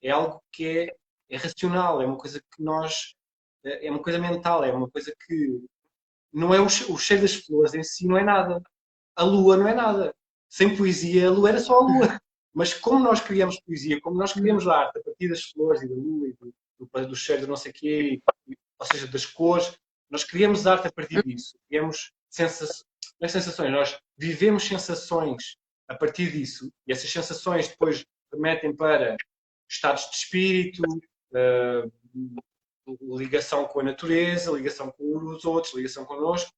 É algo que é racional. É uma coisa que nós. É uma coisa mental. É uma coisa que. Não é o cheiro das flores em si, não é nada. A lua não é nada. Sem poesia, a lua era só a lua. Mas como nós criamos poesia, como nós criamos arte a partir das flores e da lua e do cheiro de não sei o quê, ou seja, das cores, nós criamos arte a partir disso. Criamos sensações, não é sensações, nós vivemos sensações a partir disso. E essas sensações depois remetem para estados de espírito, uh, ligação com a natureza, ligação com os outros, ligação connosco,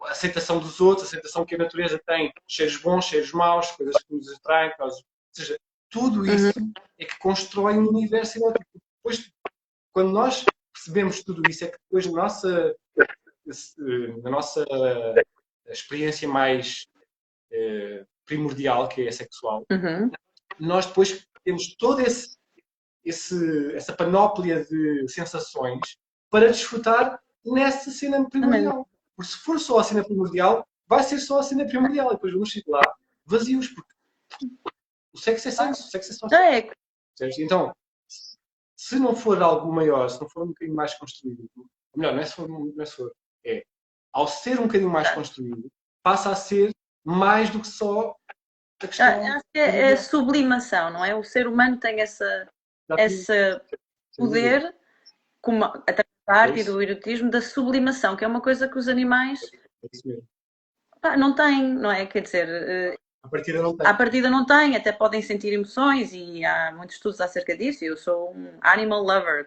aceitação dos outros, aceitação que a natureza tem, cheiros bons, cheiros maus, coisas que nos atraem, ou seja, tudo isso é que constrói um universo erótico. Depois, quando nós percebemos tudo isso, é que depois na nossa experiência mais primordial, que é a sexual, nós depois temos toda essa panóplia de sensações para desfrutar nessa cena primordial. Porque se for só a cena primordial, vai ser só a cena primordial. E depois vamos ficar lá vazios, porque o sexo é sexo, o sexo é só sexo. Certo? Então, se não for algo maior, se não for um bocadinho mais construído, ou melhor, não é se for, não é se for, é ao ser um bocadinho mais construído, passa a ser mais do que só a questão. Acho que é a sublimação, não é? O ser humano tem esse poder, como, através da arte e do erotismo, da sublimação, que é uma coisa que os animais não têm, não é? Quer dizer, à partida não têm, até podem sentir emoções e há muitos estudos acerca disso. Eu sou um animal lover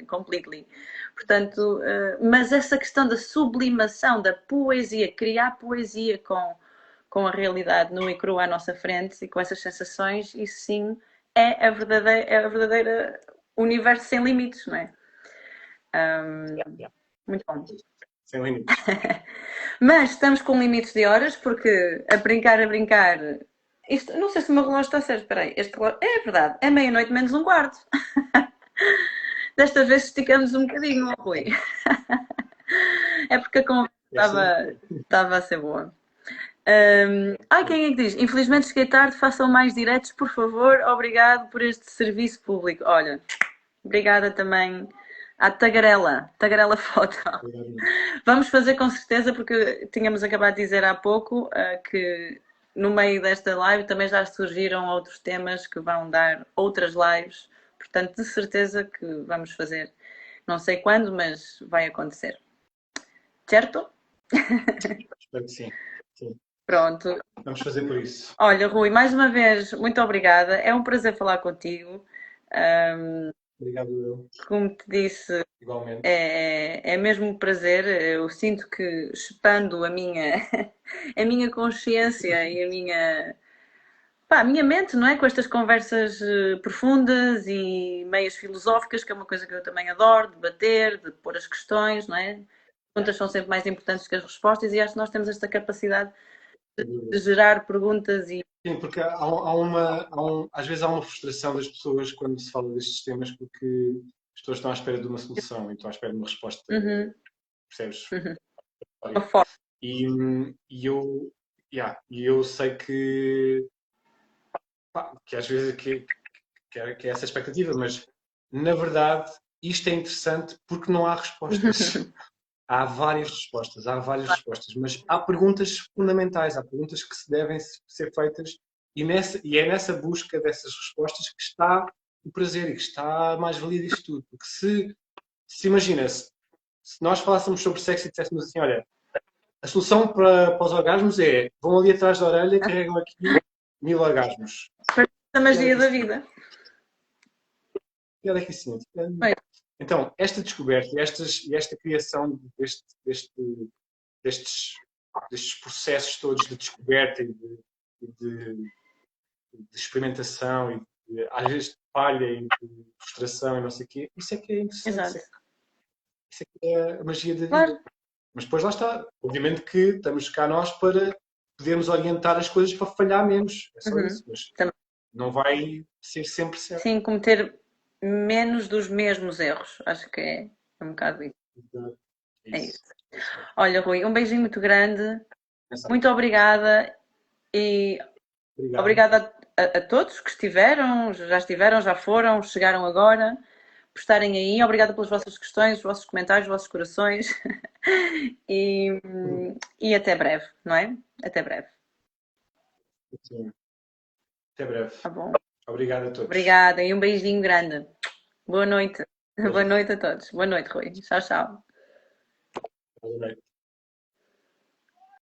completely. Portanto, mas essa questão da sublimação, da poesia, criar poesia com a realidade nua e crua à nossa frente e com essas sensações, isso sim é a verdadeira universo sem limites, não é? Muito bom. Sem limites. Mas estamos com limites de horas, porque a brincar, isto, não sei se o meu relógio está certo, espera aí, este relógio, é verdade, é meia-noite menos um quarto. Desta vez esticamos um bocadinho, Rui. É porque a conversa estava a ser boa. Quem é que diz? Infelizmente cheguei tarde, façam mais diretos, por favor. Obrigado por este serviço público. Olha, obrigada também à Tagarela Foto. Vamos fazer com certeza, porque tínhamos acabado de dizer há pouco que no meio desta live também já surgiram outros temas que vão dar outras lives. Portanto, de certeza que vamos fazer. Não sei quando, mas vai acontecer. Certo? Espero que sim. Pronto. Vamos fazer por isso. Olha, Rui, mais uma vez, muito obrigada. É um prazer falar contigo. Obrigado, eu. Como te disse, igualmente. É mesmo um prazer. Eu sinto que, expando a minha consciência e a minha mente, não é? Com estas conversas profundas e meias filosóficas, que é uma coisa que eu também adoro, debater, de pôr as questões, não é? As perguntas são sempre mais importantes que as respostas e acho que nós temos esta capacidade de gerar perguntas e... Sim, porque às vezes há uma frustração das pessoas quando se fala destes temas, porque as pessoas estão à espera de uma solução e estão à espera de uma resposta. Percebes? E eu sei que às vezes que é essa expectativa, mas na verdade isto é interessante porque não há respostas. há várias respostas, mas há perguntas fundamentais, há perguntas que se devem ser feitas e é nessa busca dessas respostas que está o prazer e que está a mais-valia disto tudo. Porque se imagina, se nós falássemos sobre sexo e disséssemos assim, olha, a solução para os orgasmos é, vão ali atrás da orelha, carregam aqui 1000 orgasmos. A magia da vida. Piada que sim. Então, esta descoberta e esta criação destes processos todos de descoberta e de experimentação e às vezes de falha e de frustração e não sei o quê, isso é que é interessante. Exato. Isso é que é a magia da vida. Claro. Mas depois lá está. Obviamente que estamos cá nós para podermos orientar as coisas para falhar menos. É só isso. Mas Também. não vai ser sempre certo. Sim, cometer menos dos mesmos erros. Acho que é um bocado isso. É isso. Olha, Rui, um beijinho muito grande. Muito obrigada e obrigada a todos que estiveram, já foram, chegaram agora, por estarem aí. Obrigada pelas vossas questões, os vossos comentários, os vossos corações. E até breve, não é? Até breve. Sim. Até breve. Tá bom. Obrigado a todos. Obrigada e um beijinho grande. Boa noite. Boa noite a todos. Boa noite, Rui. Tchau, tchau. Boa noite.